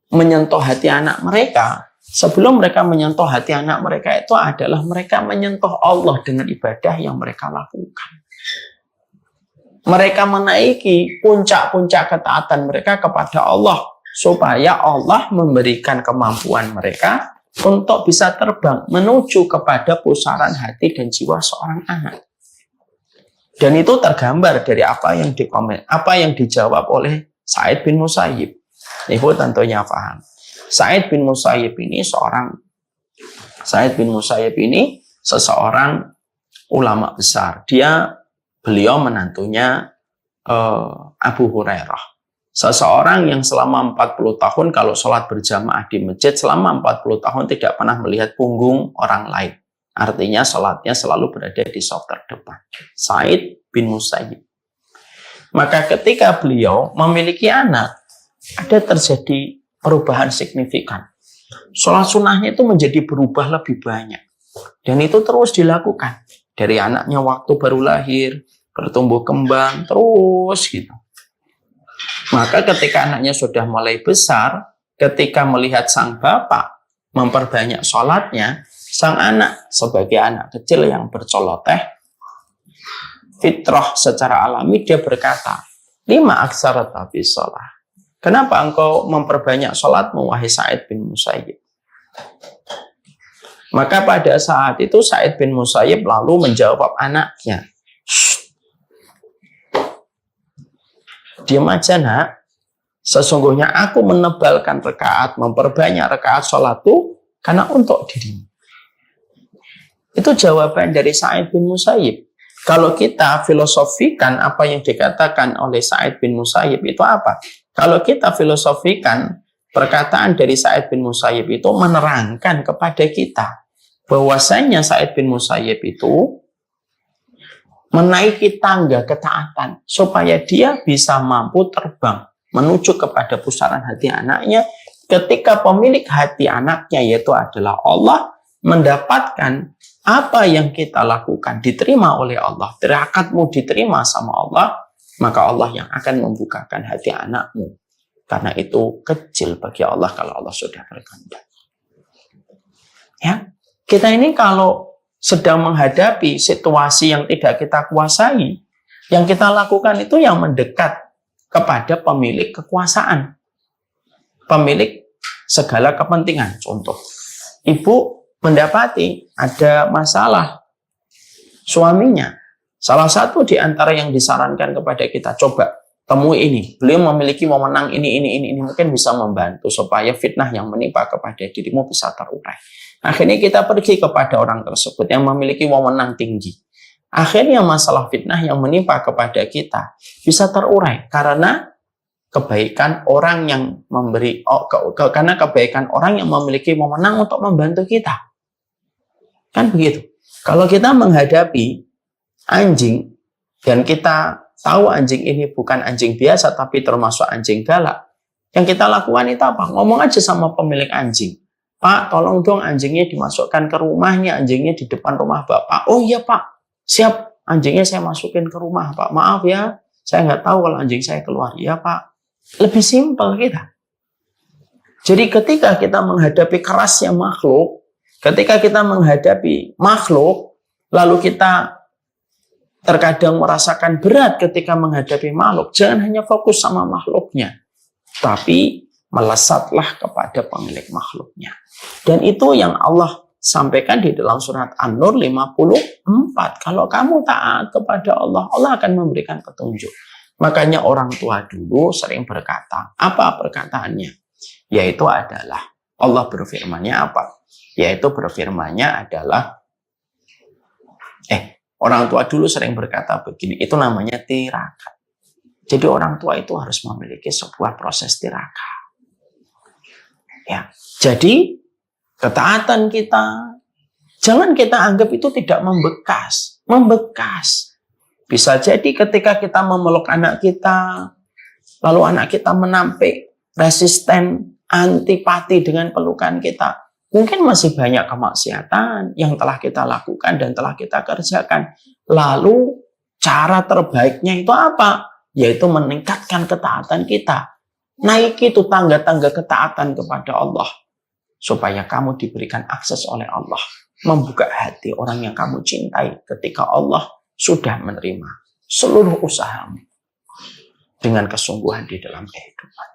menyentuh hati anak mereka, itu adalah mereka menyentuh Allah dengan ibadah yang mereka lakukan. Mereka menaiki puncak-puncak ketaatan mereka kepada Allah, supaya Allah memberikan kemampuan mereka untuk bisa terbang menuju kepada pusaran hati dan jiwa seorang anak. Dan itu tergambar dari apa yang dijawab oleh Sa'id bin Musayyib. Ibu tentunya paham. Sa'id bin Musayyib ini seseorang ulama besar. Beliau menantunya Abu Hurairah. Seseorang yang selama 40 tahun kalau sholat berjamaah di masjid, selama 40 tahun tidak pernah melihat punggung orang lain. Artinya sholatnya selalu berada di shaf terdepan. Sa'id bin Musayyib. Maka ketika beliau memiliki anak, ada terjadi perubahan signifikan. Sholat sunnahnya itu menjadi berubah lebih banyak. Dan itu terus dilakukan. Dari anaknya waktu baru lahir, bertumbuh kembang, terus gitu. Maka ketika anaknya sudah mulai besar, ketika melihat sang bapak memperbanyak sholatnya, sang anak sebagai anak kecil yang bercoloteh, fitrah secara alami dia berkata, 5 aksara tapi sholat. Kenapa engkau memperbanyak sholatmu, wahai Sa'id bin Musayyib? Maka pada saat itu Sa'id bin Musayyib lalu menjawab anaknya, diam aja nak, sesungguhnya aku menebalkan rakaat, memperbanyak rakaat sholatku karena untuk dirimu. Itu jawaban dari Sa'id bin Musayyib. Kalau kita filosofikan apa yang dikatakan oleh Sa'id bin Musayyib itu apa? Kalau kita filosofikan perkataan dari Sa'id bin Musayyib itu menerangkan kepada kita bahwasanya Sa'id bin Musayyib itu menaiki tangga ketaatan supaya dia bisa mampu terbang menuju kepada pusaran hati anaknya ketika pemilik hati anaknya yaitu adalah Allah mendapatkan apa yang kita lakukan diterima oleh Allah, akadmu diterima sama Allah, maka Allah yang akan membukakan hati anakmu. Karena itu kecil bagi Allah kalau Allah sudah berkehendak. Ya, kita ini kalau sedang menghadapi situasi yang tidak kita kuasai, yang kita lakukan itu yang mendekat kepada pemilik kekuasaan, pemilik segala kepentingan. Contoh, ibu mendapati ada masalah suaminya. Salah satu di antara yang disarankan kepada kita, coba temui ini. Beliau memiliki wewenang ini mungkin bisa membantu supaya fitnah yang menimpa kepada dirimu bisa terurai. Akhirnya kita pergi kepada orang tersebut yang memiliki wewenang tinggi. Akhirnya masalah fitnah yang menimpa kepada kita bisa terurai karena kebaikan orang yang memberi, karena kebaikan orang yang memiliki wewenang untuk membantu kita. Kan begitu. Kalau kita menghadapi anjing dan kita tahu anjing ini bukan anjing biasa tapi termasuk anjing galak, yang kita lakukan itu apa? Ngomong aja sama pemilik anjing. Pak, tolong dong anjingnya dimasukkan ke rumahnya, anjingnya di depan rumah Bapak. Oh iya Pak, siap, anjingnya saya masukin ke rumah Pak. Maaf ya, saya nggak tahu kalau anjing saya keluar. Iya Pak. Lebih simpel kita. Jadi ketika kita menghadapi kerasnya makhluk, ketika kita menghadapi makhluk, lalu kita terkadang merasakan berat ketika menghadapi makhluk, jangan hanya fokus sama makhluknya, tapi melesatlah kepada pemilik makhluknya. Dan itu yang Allah sampaikan di dalam surat An-Nur 54. Kalau kamu taat kepada Allah, Allah akan memberikan petunjuk. Makanya orang tua dulu sering berkata, apa perkataannya? Yaitu adalah, Allah berfirmannya apa? Yaitu berfirmannya adalah, orang tua dulu sering berkata begini, itu namanya tirakat. Jadi orang tua itu harus memiliki sebuah proses tirakat. Ya, jadi ketaatan kita, jangan kita anggap itu tidak membekas. Membekas. Bisa jadi ketika kita memeluk anak kita, lalu anak kita menampik, resisten, antipati dengan pelukan kita. Mungkin masih banyak kemaksiatan yang telah kita lakukan dan telah kita kerjakan. Lalu cara terbaiknya itu apa? Yaitu meningkatkan ketaatan kita. Naiki itu tangga-tangga ketaatan kepada Allah. Supaya kamu diberikan akses oleh Allah. Membuka hati orang yang kamu cintai ketika Allah sudah menerima seluruh usahamu dengan kesungguhan di dalam kehidupan.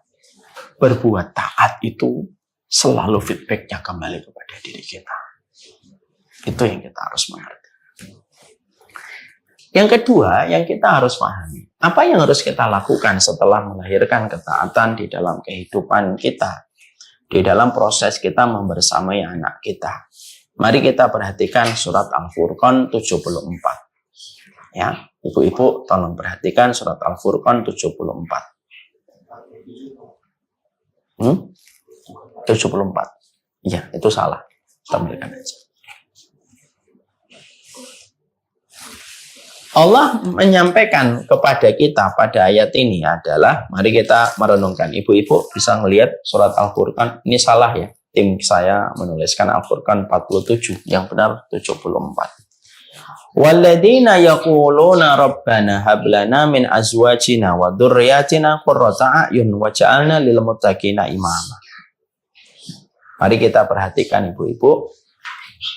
Berbuat taat itu selalu feedbacknya kembali kepada diri kita. Itu yang kita harus mengerti. Yang kedua, yang kita harus pahami, apa yang harus kita lakukan setelah melahirkan ketaatan di dalam kehidupan kita, di dalam proses kita membersamai anak kita. Mari kita perhatikan surat Al-Furqan 74. Ya, ibu-ibu tolong perhatikan surat Al-Furqan 74. 74. Iya, itu salah. Tampilkan aja. Allah menyampaikan kepada kita pada ayat ini adalah, mari kita merenungkan. Ibu-ibu bisa melihat surat Al-Furqan. Ini salah ya. Tim saya menuliskan Al-Furqan 47. Yang benar 74. Walladzina yaquluna rabbana hab lana min azwajina wa dzurriyyatina qurrata a'yun waj'alna lil muttaqina imama. Mari kita perhatikan ibu-ibu.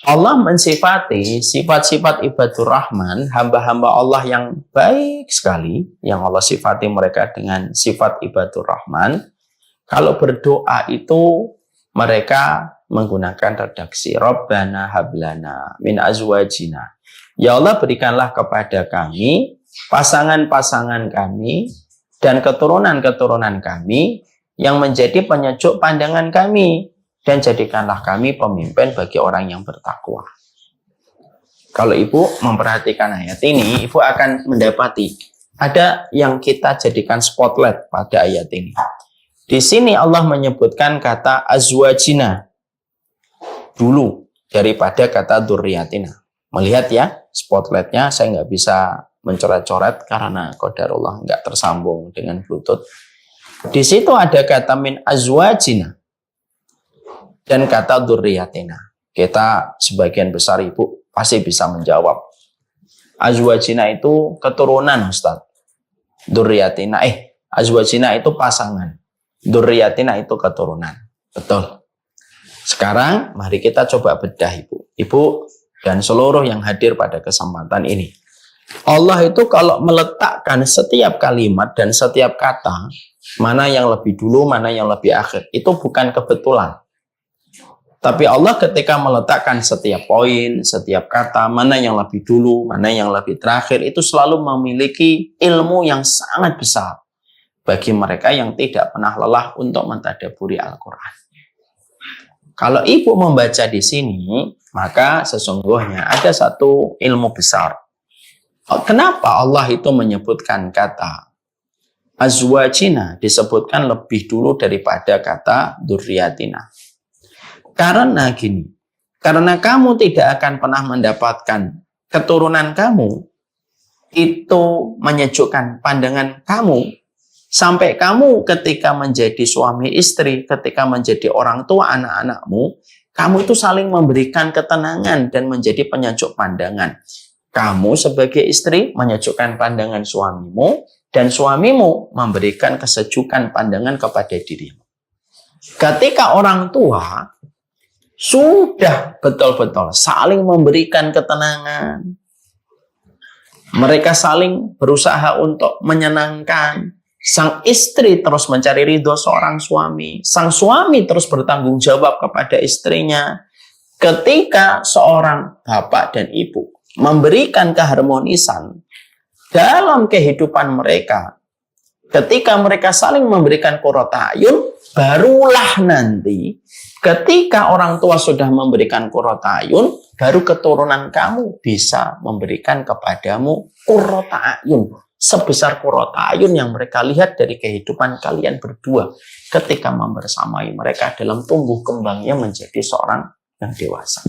Allah mensifati sifat-sifat ibadur rahman, hamba-hamba Allah yang baik sekali, yang Allah sifati mereka dengan sifat ibadur rahman. Kalau berdoa itu mereka menggunakan redaksi Rabbana hablana min azwajina. Ya Allah, berikanlah kepada kami pasangan-pasangan kami dan keturunan-keturunan kami yang menjadi penyejuk pandangan kami, dan jadikanlah kami pemimpin bagi orang yang bertakwa. Kalau ibu memperhatikan ayat ini, ibu akan mendapati ada yang kita jadikan spotlight pada ayat ini. Di sini Allah menyebutkan kata azwajina dulu daripada kata dzurriyyatina. Melihat ya, spotlightnya saya nggak bisa mencoret-coret karena qadarullah nggak tersambung dengan Bluetooth. Di situ ada kata min azwajina dan kata dzurriyyatina. Kita sebagian besar ibu pasti bisa menjawab. Azwajina itu keturunan, Ustaz. Dzurriyyatina, azwajina itu pasangan. Dzurriyyatina itu keturunan. Betul. Sekarang mari kita coba bedah ibu. Ibu dan seluruh yang hadir pada kesempatan ini. Allah itu kalau meletakkan setiap kalimat dan setiap kata, mana yang lebih dulu, mana yang lebih akhir, itu bukan kebetulan. Tapi Allah ketika meletakkan setiap poin, setiap kata, mana yang lebih dulu, mana yang lebih terakhir, itu selalu memiliki ilmu yang sangat besar bagi mereka yang tidak pernah lelah untuk mentadabburi Al-Quran. Kalau ibu membaca di sini, maka sesungguhnya ada satu ilmu besar. Kenapa Allah itu menyebutkan kata azwajina disebutkan lebih dulu daripada kata dzurriyyatina. Karena gini, karena kamu tidak akan pernah mendapatkan keturunan kamu itu menyejukkan pandangan kamu sampai kamu ketika menjadi suami istri, ketika menjadi orang tua anak-anakmu, kamu itu saling memberikan ketenangan dan menjadi penyejuk pandangan. Kamu sebagai istri menyejukkan pandangan suamimu, dan suamimu memberikan kesejukan pandangan kepada dirimu. Ketika orang tua sudah betul-betul saling memberikan ketenangan, mereka saling berusaha untuk menyenangkan. Sang istri terus mencari ridho seorang suami. Sang suami terus bertanggung jawab kepada istrinya. Ketika seorang bapak dan ibu memberikan keharmonisan dalam kehidupan mereka, ketika mereka saling memberikan qurrata a'yun, barulah nanti ketika orang tua sudah memberikan qurrata a'yun, baru keturunan kamu bisa memberikan kepadamu qurrata a'yun. Sebesar qurrata a'yun yang mereka lihat dari kehidupan kalian berdua ketika membersamai mereka dalam tumbuh kembangnya menjadi seorang yang dewasa.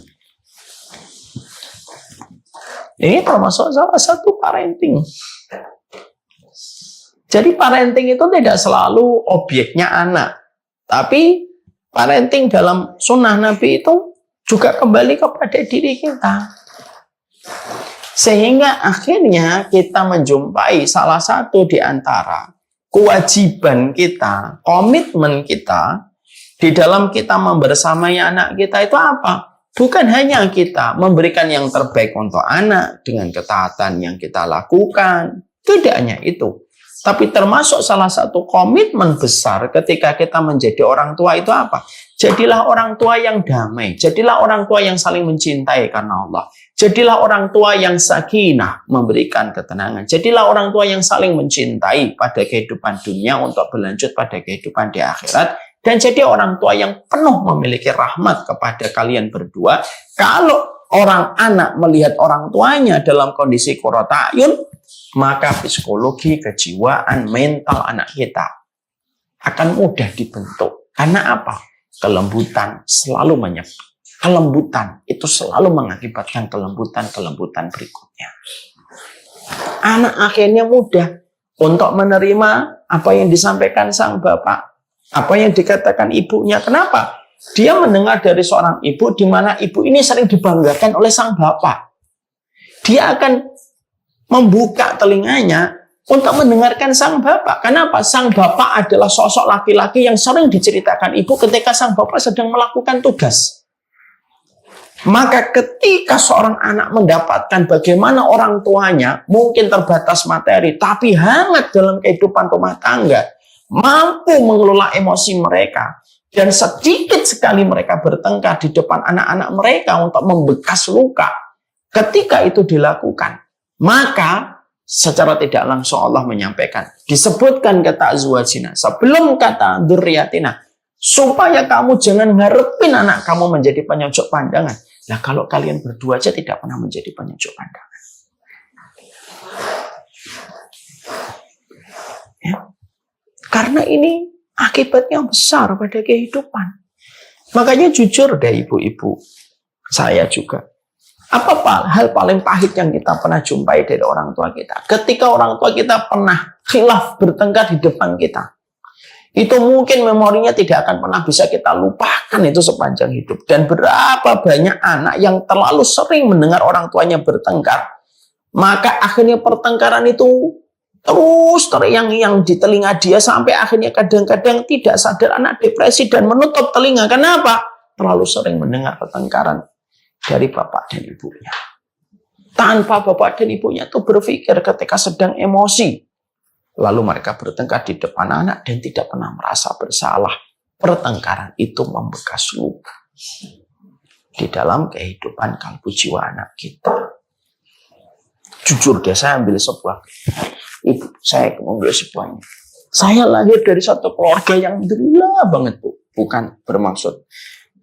Ini termasuk salah satu parenting. Jadi parenting itu tidak selalu objeknya anak. Tapi parenting dalam sunnah Nabi itu juga kembali kepada diri kita. Sehingga akhirnya kita menjumpai salah satu di antara kewajiban kita, komitmen kita di dalam kita membersamai anak kita itu apa? Bukan hanya kita memberikan yang terbaik untuk anak dengan ketaatan yang kita lakukan. Tidak hanya itu. Tapi termasuk salah satu komitmen besar ketika kita menjadi orang tua itu apa? Jadilah orang tua yang damai. Jadilah orang tua yang saling mencintai karena Allah. Jadilah orang tua yang sakinah, memberikan ketenangan. Jadilah orang tua yang saling mencintai pada kehidupan dunia untuk berlanjut pada kehidupan di akhirat. Dan jadi orang tua yang penuh memiliki rahmat kepada kalian berdua. Kalau orang anak melihat orang tuanya dalam kondisi qurrata a'yun, maka psikologi, kejiwaan, mental anak kita akan mudah dibentuk. Karena apa? Kelembutan selalu menyebut. Kelembutan itu selalu mengakibatkan kelembutan berikutnya. Anak akhirnya mudah untuk menerima apa yang disampaikan sang bapak. Apa yang dikatakan ibunya. Kenapa? Dia mendengar dari seorang ibu di mana ibu ini sering dibanggakan oleh sang bapak. Dia akan membuka telinganya untuk mendengarkan sang bapak. Kenapa? Sang bapak adalah sosok laki-laki yang sering diceritakan ibu ketika sang bapak sedang melakukan tugas. Maka ketika seorang anak mendapatkan bagaimana orang tuanya mungkin terbatas materi, tapi hangat dalam kehidupan rumah tangga, mampu mengelola emosi mereka, dan sedikit sekali mereka bertengkar di depan anak-anak mereka untuk membekas luka. Ketika itu dilakukan, maka secara tidak langsung Allah menyampaikan, disebutkan kata azwajina sebelum kata dzurriyyatina, supaya kamu jangan ngarepin anak kamu menjadi penyejuk pandangan. Nah, kalau kalian berdua aja tidak pernah menjadi penyejuk pandangan. Ya. Karena ini akibatnya besar pada kehidupan. Makanya jujur deh ibu-ibu, saya juga. Apa hal paling pahit yang kita pernah jumpai dari orang tua kita? Ketika orang tua kita pernah khilaf bertengkar di depan kita. Itu mungkin memorinya tidak akan pernah bisa kita lupakan itu sepanjang hidup. Dan berapa banyak anak yang terlalu sering mendengar orang tuanya bertengkar. Maka akhirnya pertengkaran itu terus teriang-iang di telinga dia sampai akhirnya kadang-kadang tidak sadar anak depresi dan menutup telinga. Kenapa? Terlalu sering mendengar pertengkaran dari bapak dan ibunya. Tanpa bapak dan ibunya itu berpikir ketika sedang emosi. Lalu mereka bertengkar di depan anak dan tidak pernah merasa bersalah. Pertengkaran itu membekas luka di dalam kehidupan kalbu jiwa anak kita. Jujur deh, saya ambil sebuah ibu, saya mengambil sebuahnya. Saya lahir dari satu keluarga yang alhamdulillah banget, Bu. Bukan bermaksud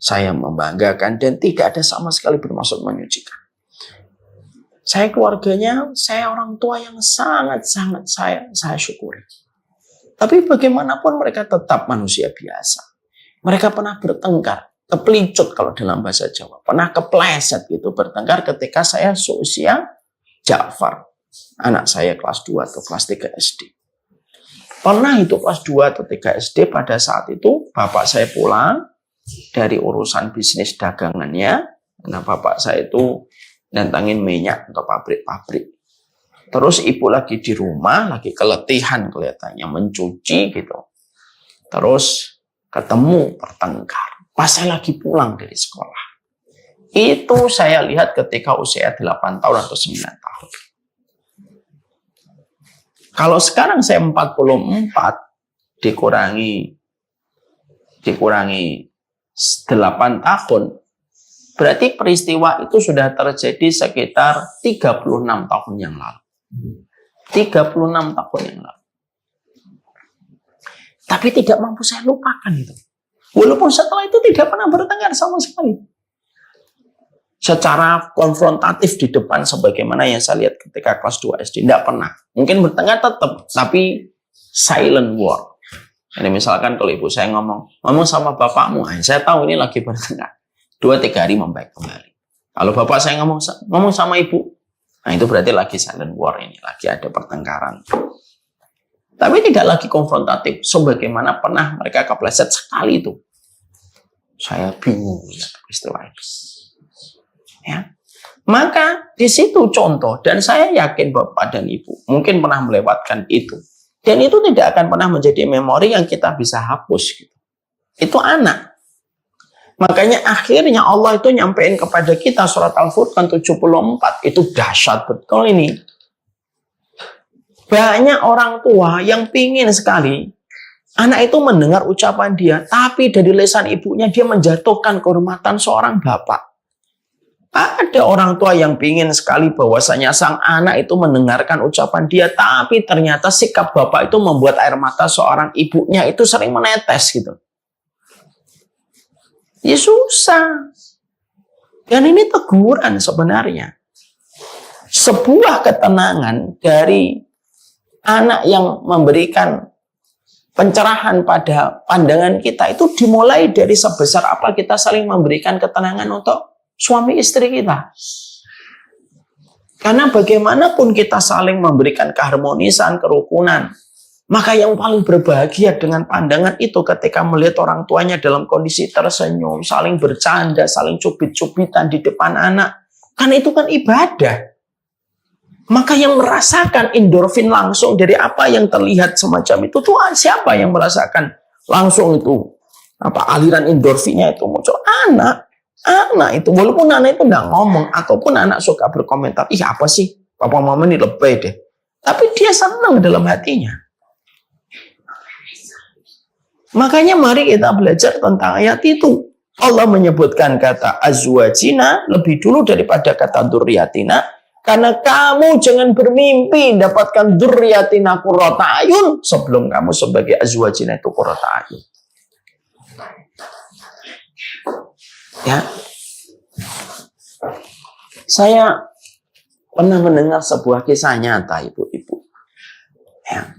saya membanggakan dan tidak ada sama sekali bermaksud menyucikan. Saya keluarganya, saya orang tua yang sangat-sangat saya syukuri. Tapi bagaimanapun mereka tetap manusia biasa. Mereka pernah bertengkar, kepelicut kalau dalam bahasa Jawa. Pernah kepleset gitu bertengkar ketika saya seusia Ja'far. Anak saya kelas 2 atau kelas 3 SD. Pernah itu kelas 2 atau 3 SD pada saat itu bapak saya pulang dari urusan bisnis dagangannya. Nah, bapak saya itu nantangin minyak untuk pabrik-pabrik. Terus ibu lagi di rumah, lagi keletihan kelihatannya, mencuci gitu. Terus ketemu bertengkar. Pas saya lagi pulang dari sekolah. Itu saya lihat ketika usia 8 tahun atau 9 tahun. Kalau sekarang saya 44 dikurangi 8 tahun, berarti peristiwa itu sudah terjadi sekitar 36 tahun yang lalu. 36 tahun yang lalu. Tapi tidak mampu saya lupakan itu. Walaupun setelah itu tidak pernah bertengkar sama sekali. Secara konfrontatif di depan sebagaimana yang saya lihat ketika kelas 2 SD. Tidak pernah. Mungkin bertengkar tetap, tapi silent war. Jadi misalkan kalau ibu saya ngomong sama bapakmu, saya tahu ini lagi bertengkar. 2-3 hari membaik kembali. Kalau bapak saya ngomong sama ibu, nah itu berarti lagi silent war ini, lagi ada pertengkaran. Tapi tidak lagi konfrontatif, sebagaimana pernah mereka kepleset sekali itu. Saya bingung lihat peristiwa itu. Ya. Maka di situ contoh, dan saya yakin bapak dan ibu mungkin pernah melewatkan itu. Dan itu tidak akan pernah menjadi memori yang kita bisa hapus. Gitu. Itu anak. Makanya akhirnya Allah itu nyampein kepada kita surat Al-Furqan 74. Itu dahsyat betul ini. Banyak orang tua yang pingin sekali anak itu mendengar ucapan dia, tapi dari lisan ibunya dia menjatuhkan kehormatan seorang bapak. Ada orang tua yang pingin sekali bahwasanya sang anak itu mendengarkan ucapan dia, tapi ternyata sikap bapak itu membuat air mata seorang ibunya itu sering menetes gitu. Ya susah. Dan ini teguran sebenarnya. Sebuah ketenangan dari anak yang memberikan pencerahan pada pandangan kita itu dimulai dari sebesar apa kita saling memberikan ketenangan untuk suami istri kita. Karena bagaimanapun kita saling memberikan keharmonisan, kerukunan, maka yang paling berbahagia dengan pandangan itu ketika melihat orang tuanya dalam kondisi tersenyum, saling bercanda, saling cubit-cubitan di depan anak. Kan itu kan ibadah. Maka yang merasakan endorfin langsung dari apa yang terlihat semacam itu tuh siapa yang merasakan langsung itu? Aliran endorfinnya itu muncul? Anak itu. Walaupun anak itu nggak ngomong ataupun anak suka berkomentar, ih apa sih papa mama ini lebay deh. Tapi dia senang dalam hatinya. Makanya mari kita belajar tentang ayat itu. Allah menyebutkan kata azwajina lebih dulu daripada kata dzurriyyatina. Karena kamu jangan bermimpi dapatkan dzurriyyatina qurrata ayun sebelum kamu sebagai azwajina itu qurrata ayun. Ya. Saya pernah mendengar sebuah kisah nyata, ibu-ibu. Ya.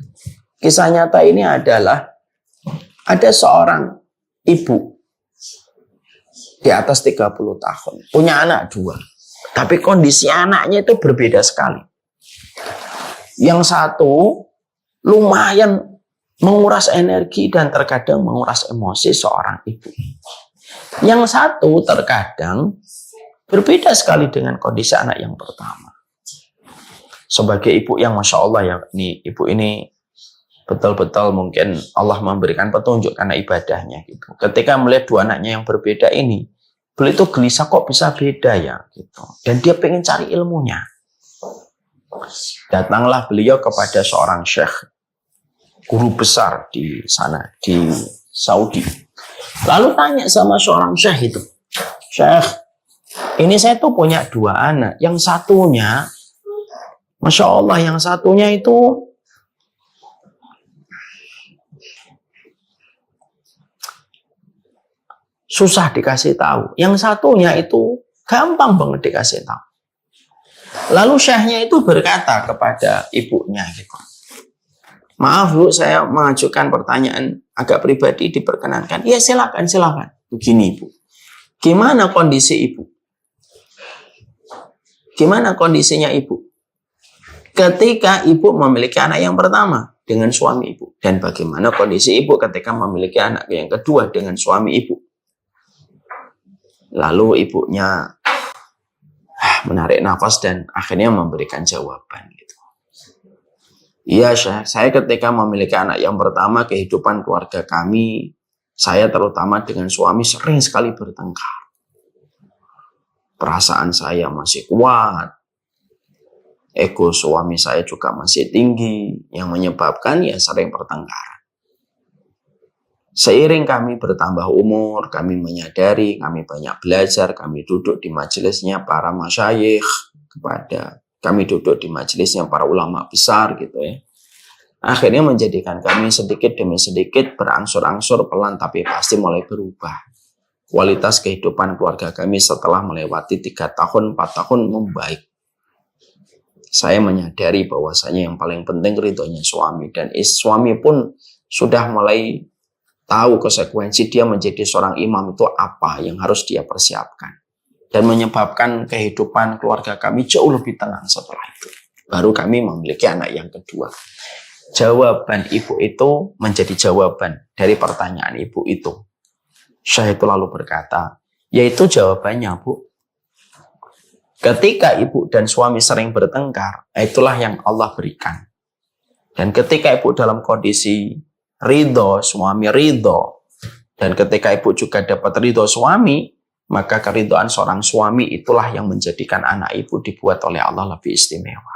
Kisah nyata ini adalah ada seorang ibu di atas 30 tahun, punya anak 2. Tapi kondisi anaknya itu berbeda sekali. Yang satu lumayan menguras energi dan terkadang menguras emosi seorang ibu. Yang satu terkadang berbeda sekali dengan kondisi anak yang pertama. Sebagai ibu yang Masya Allah ya, ibu ini betul-betul mungkin Allah memberikan petunjuk karena ibadahnya gitu. Ketika melihat 2 anaknya yang berbeda ini, beliau itu gelisah kok bisa beda ya gitu. Dan dia pengen cari ilmunya. Datanglah beliau kepada seorang syekh, guru besar di sana di Saudi. Lalu tanya sama seorang syekh itu, Syekh, ini saya tuh punya 2 anak. Yang satunya, Masya Allah, yang satunya itu susah dikasih tahu. Yang satunya itu gampang banget dikasih tahu. Lalu syekhnya itu berkata kepada ibunya gitu, Maaf Bu, saya mengajukan pertanyaan agak pribadi, diperkenankan? Ya silakan. Begini Bu, gimana kondisi Ibu? Gimana kondisinya Ibu ketika Ibu memiliki anak yang pertama dengan suami Ibu? Dan bagaimana kondisi Ibu ketika memiliki anak yang kedua dengan suami Ibu? Lalu ibunya menarik nafas dan akhirnya memberikan jawaban gitu. Iya, saya ketika memiliki anak yang pertama, kehidupan keluarga kami, saya terutama dengan suami sering sekali bertengkar. Perasaan saya masih kuat, ego suami saya juga masih tinggi, yang menyebabkan ya sering bertengkar. Seiring kami bertambah umur, kami menyadari, kami banyak belajar, kami duduk di majelisnya para masyayikh, kami duduk di majelisnya para ulama besar gitu ya. Akhirnya menjadikan kami sedikit demi sedikit berangsur-angsur pelan tapi pasti mulai berubah. Kualitas kehidupan keluarga kami setelah melewati 3 tahun, 4 tahun membaik. Saya menyadari bahwasanya yang paling penting ridhonya suami, dan suami pun sudah mulai tahu konsekuensi dia menjadi seorang imam itu apa yang harus dia persiapkan. Dan menyebabkan kehidupan keluarga kami jauh lebih tenang setelah itu. Baru kami memiliki anak yang kedua. Jawaban ibu itu menjadi jawaban dari pertanyaan ibu itu. Syekh itu lalu berkata, yaitu jawabannya Bu. Ketika ibu dan suami sering bertengkar, itulah yang Allah berikan. Dan ketika ibu dalam kondisi ridho, suami ridho, dan ketika ibu juga dapat ridho suami, maka keridhaan seorang suami itulah yang menjadikan anak ibu dibuat oleh Allah lebih istimewa.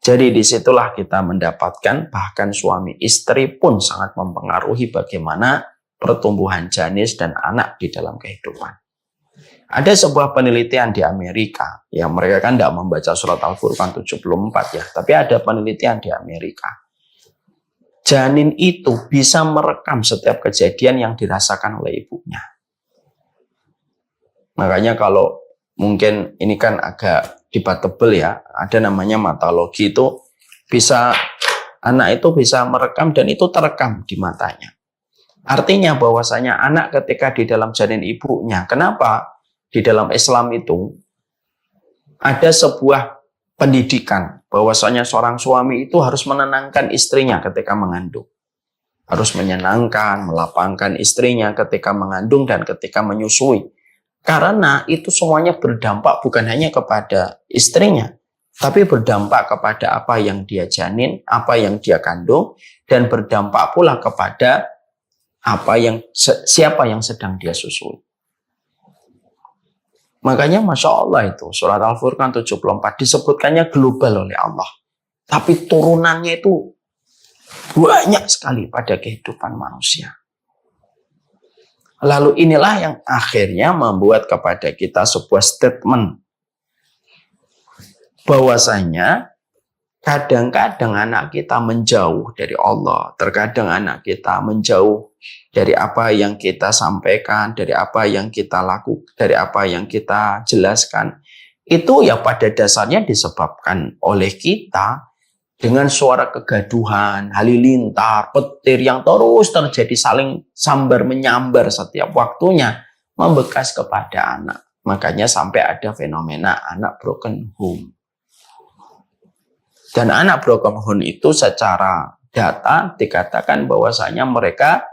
Jadi disitulah kita mendapatkan bahkan suami istri pun sangat mempengaruhi bagaimana pertumbuhan janis dan anak di dalam kehidupan. Ada sebuah penelitian di Amerika, yang mereka kan tidak membaca surat Al-Furqan 74 ya, tapi ada penelitian di Amerika. Janin itu bisa merekam setiap kejadian yang dirasakan oleh ibunya. Makanya kalau mungkin ini kan agak debatable ya, ada namanya matologi, itu bisa anak itu bisa merekam dan itu terekam di matanya. Artinya bahwasanya anak ketika di dalam janin ibunya, kenapa di dalam Islam itu ada sebuah pendidikan bahwasanya seorang suami itu harus menenangkan istrinya ketika mengandung. Harus menyenangkan, melapangkan istrinya ketika mengandung dan ketika menyusui. Karena itu semuanya berdampak bukan hanya kepada istrinya, tapi berdampak kepada apa yang dia janin, apa yang dia kandung, dan berdampak pula kepada siapa yang sedang dia susui. Makanya Masya Allah itu surat Al-Furqan 74 disebutkannya global oleh Allah. Tapi turunannya itu banyak sekali pada kehidupan manusia. Lalu inilah yang akhirnya membuat kepada kita sebuah statement bahwasanya kadang-kadang anak kita menjauh dari Allah, terkadang anak kita menjauh dari apa yang kita sampaikan, dari apa yang kita lakukan, dari apa yang kita jelaskan. Itu ya pada dasarnya disebabkan oleh kita dengan suara kegaduhan, halilintar, petir yang terus terjadi saling sambar menyambar setiap waktunya membekas kepada anak. Makanya sampai ada fenomena anak broken home. Dan anak broken home itu secara data dikatakan bahwasanya mereka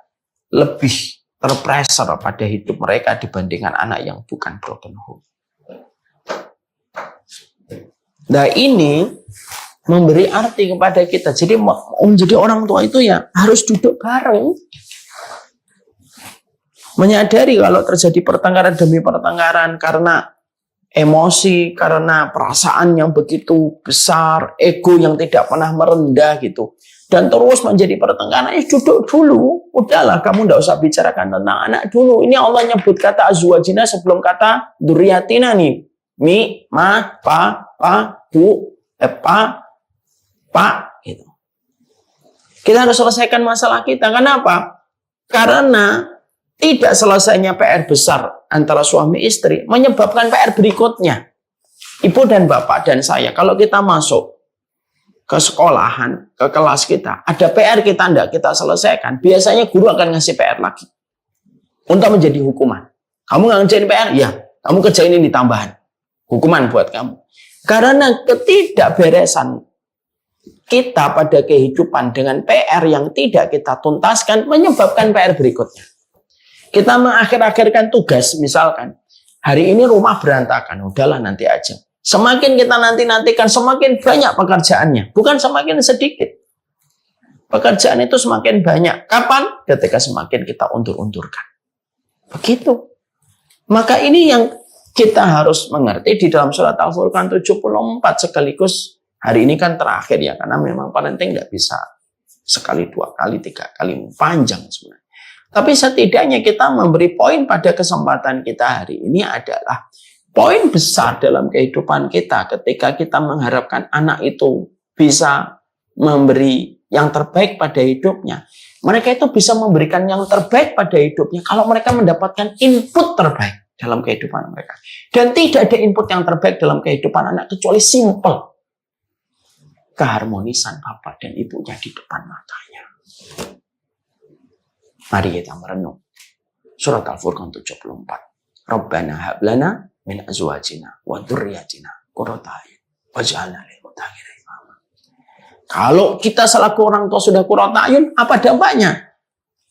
lebih terpressure pada hidup mereka dibandingkan anak yang bukan broken home. Nah ini memberi arti kepada kita. Jadi menjadi orang tua itu ya harus duduk bareng. Menyadari kalau terjadi pertengkaran demi pertengkaran karena emosi, karena perasaan yang begitu besar, ego yang tidak pernah merendah gitu. Dan terus menjadi pertengkaran, duduk dulu. Udahlah, kamu tidak usah bicarakan tentang anak dulu. Ini Allah nyebut kata azwajina sebelum kata duriyatina nih. Mi, ma, pa, bu, pak, gitu. Kita harus selesaikan masalah kita. Kenapa? Karena tidak selesainya PR besar antara suami istri menyebabkan PR berikutnya. Ibu dan bapak dan saya, kalau kita masuk ke sekolahan, ke kelas kita, ada PR kita tidak kita selesaikan, biasanya guru akan ngasih PR lagi untuk menjadi hukuman. Kamu nggak ngerjain PR? Ya, kamu kerjain ini tambahan. Hukuman buat kamu. Karena ketidakberesan kita pada kehidupan dengan PR yang tidak kita tuntaskan menyebabkan PR berikutnya. Kita mengakhir-akhirkan tugas, misalkan hari ini rumah berantakan, udahlah nanti aja. Semakin kita nanti-nantikan, semakin banyak pekerjaannya, bukan semakin sedikit. Pekerjaan itu semakin banyak. Kapan? Ketika semakin kita undur-undurkan. Begitu. Maka ini yang kita harus mengerti di dalam surat Al-Furqan 74 sekaligus. Hari ini kan terakhir ya, karena memang parenting nggak bisa sekali, dua kali, tiga kali, panjang sebenarnya. Tapi setidaknya kita memberi poin pada kesempatan kita hari ini adalah poin besar dalam kehidupan kita ketika kita mengharapkan anak itu bisa memberi yang terbaik pada hidupnya. Mereka itu bisa memberikan yang terbaik pada hidupnya kalau mereka mendapatkan input terbaik dalam kehidupan mereka. Dan tidak ada input yang terbaik dalam kehidupan anak kecuali simple. Keharmonisan bapak dan ibunya di depan matanya. Mari kita merenung. Surat Al-Furqan 74. Rabbana hablana min azwajina wa dzurriyyatina qurrata a'yun waj'alna lil muttaqina imama. Kalau kita selaku orang tua sudah qurrata a'yun, apa dampaknya?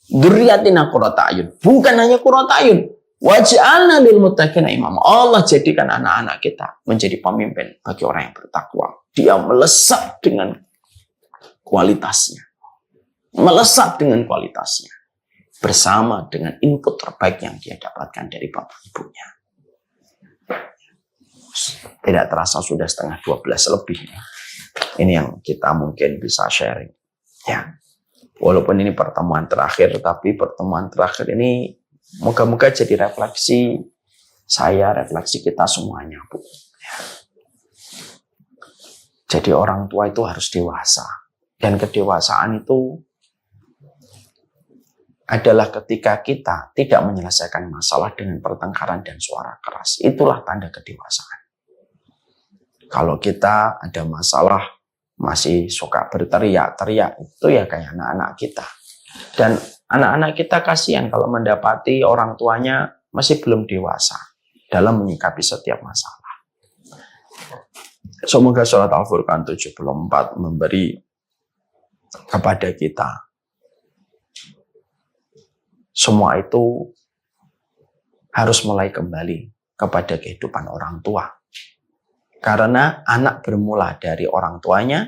Dzurriyyatina qurrata a'yun. Bukan hanya qurrata a'yun. Waj'alna lil muttaqina imama. Allah jadikan anak-anak kita menjadi pemimpin bagi orang yang bertakwa. Dia melesat dengan kualitasnya. Melesat dengan kualitasnya. Bersama dengan input terbaik yang dia dapatkan dari bapak ibunya. Tidak terasa sudah setengah 12 lebih. Ini yang kita mungkin bisa sharing. Ya. Walaupun ini pertemuan terakhir, tapi pertemuan terakhir ini moga-moga jadi refleksi saya, refleksi kita semuanya, Bu. Ya. Jadi orang tua itu harus dewasa. Dan kedewasaan itu adalah ketika kita tidak menyelesaikan masalah dengan pertengkaran dan suara keras. Itulah tanda kedewasaan. Kalau kita ada masalah masih suka berteriak-teriak, itu ya kayak anak-anak kita. Dan anak-anak kita kasihan kalau mendapati orang tuanya masih belum dewasa dalam menyikapi setiap masalah. Semoga surat Al-Furqan 74 memberi kepada kita semua itu harus mulai kembali kepada kehidupan orang tua. Karena anak bermula dari orang tuanya,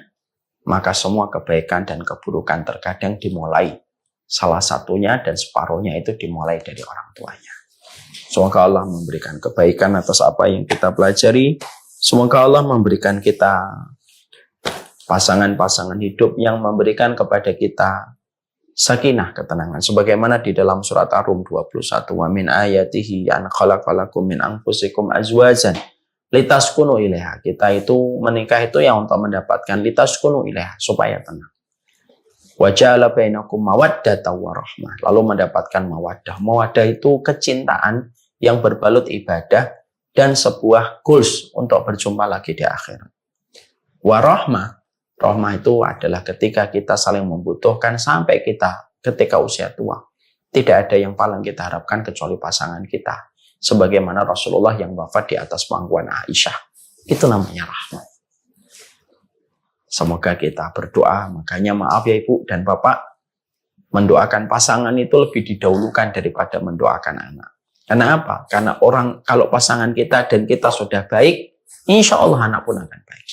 maka semua kebaikan dan keburukan terkadang dimulai. Salah satunya dan separuhnya itu dimulai dari orang tuanya. Semoga Allah memberikan kebaikan atas apa yang kita pelajari. Semoga Allah memberikan kita pasangan-pasangan hidup yang memberikan kepada kita sakinah, ketenangan. Sebagaimana di dalam surat Ar-Rum 21. Wa min ayatihi an khalaqalakum min anfusikum azwajan litaskunu ilaiha. Kita itu menikah itu yang untuk mendapatkan litaskunu ilaiha, supaya tenang. Wa ja'ala bainakum mawaddatan wa rahmah. Lalu mendapatkan mawaddah. Mawaddah itu kecintaan yang berbalut ibadah dan sebuah goals untuk berjumpa lagi di akhirat. Wa rahmah. Rahmah itu adalah ketika kita saling membutuhkan sampai kita ketika usia tua. Tidak ada yang paling kita harapkan kecuali pasangan kita. Sebagaimana Rasulullah yang wafat di atas pangkuan Aisyah. Itu namanya rahmah. Semoga kita berdoa. Makanya maaf ya Ibu dan Bapak, mendoakan pasangan itu lebih didahulukan daripada mendoakan anak. Karena apa? Karena kalau pasangan kita dan kita sudah baik, insya Allah anak pun akan baik.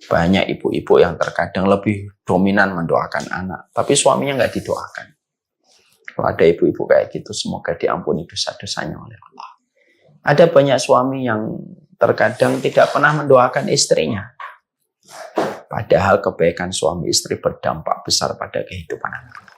Banyak ibu-ibu yang terkadang lebih dominan mendoakan anak, tapi suaminya nggak didoakan. Kalau ada ibu-ibu kayak gitu, semoga diampuni dosa-dosanya oleh Allah. Ada banyak suami yang terkadang tidak pernah mendoakan istrinya. Padahal kebaikan suami istri berdampak besar pada kehidupan anak.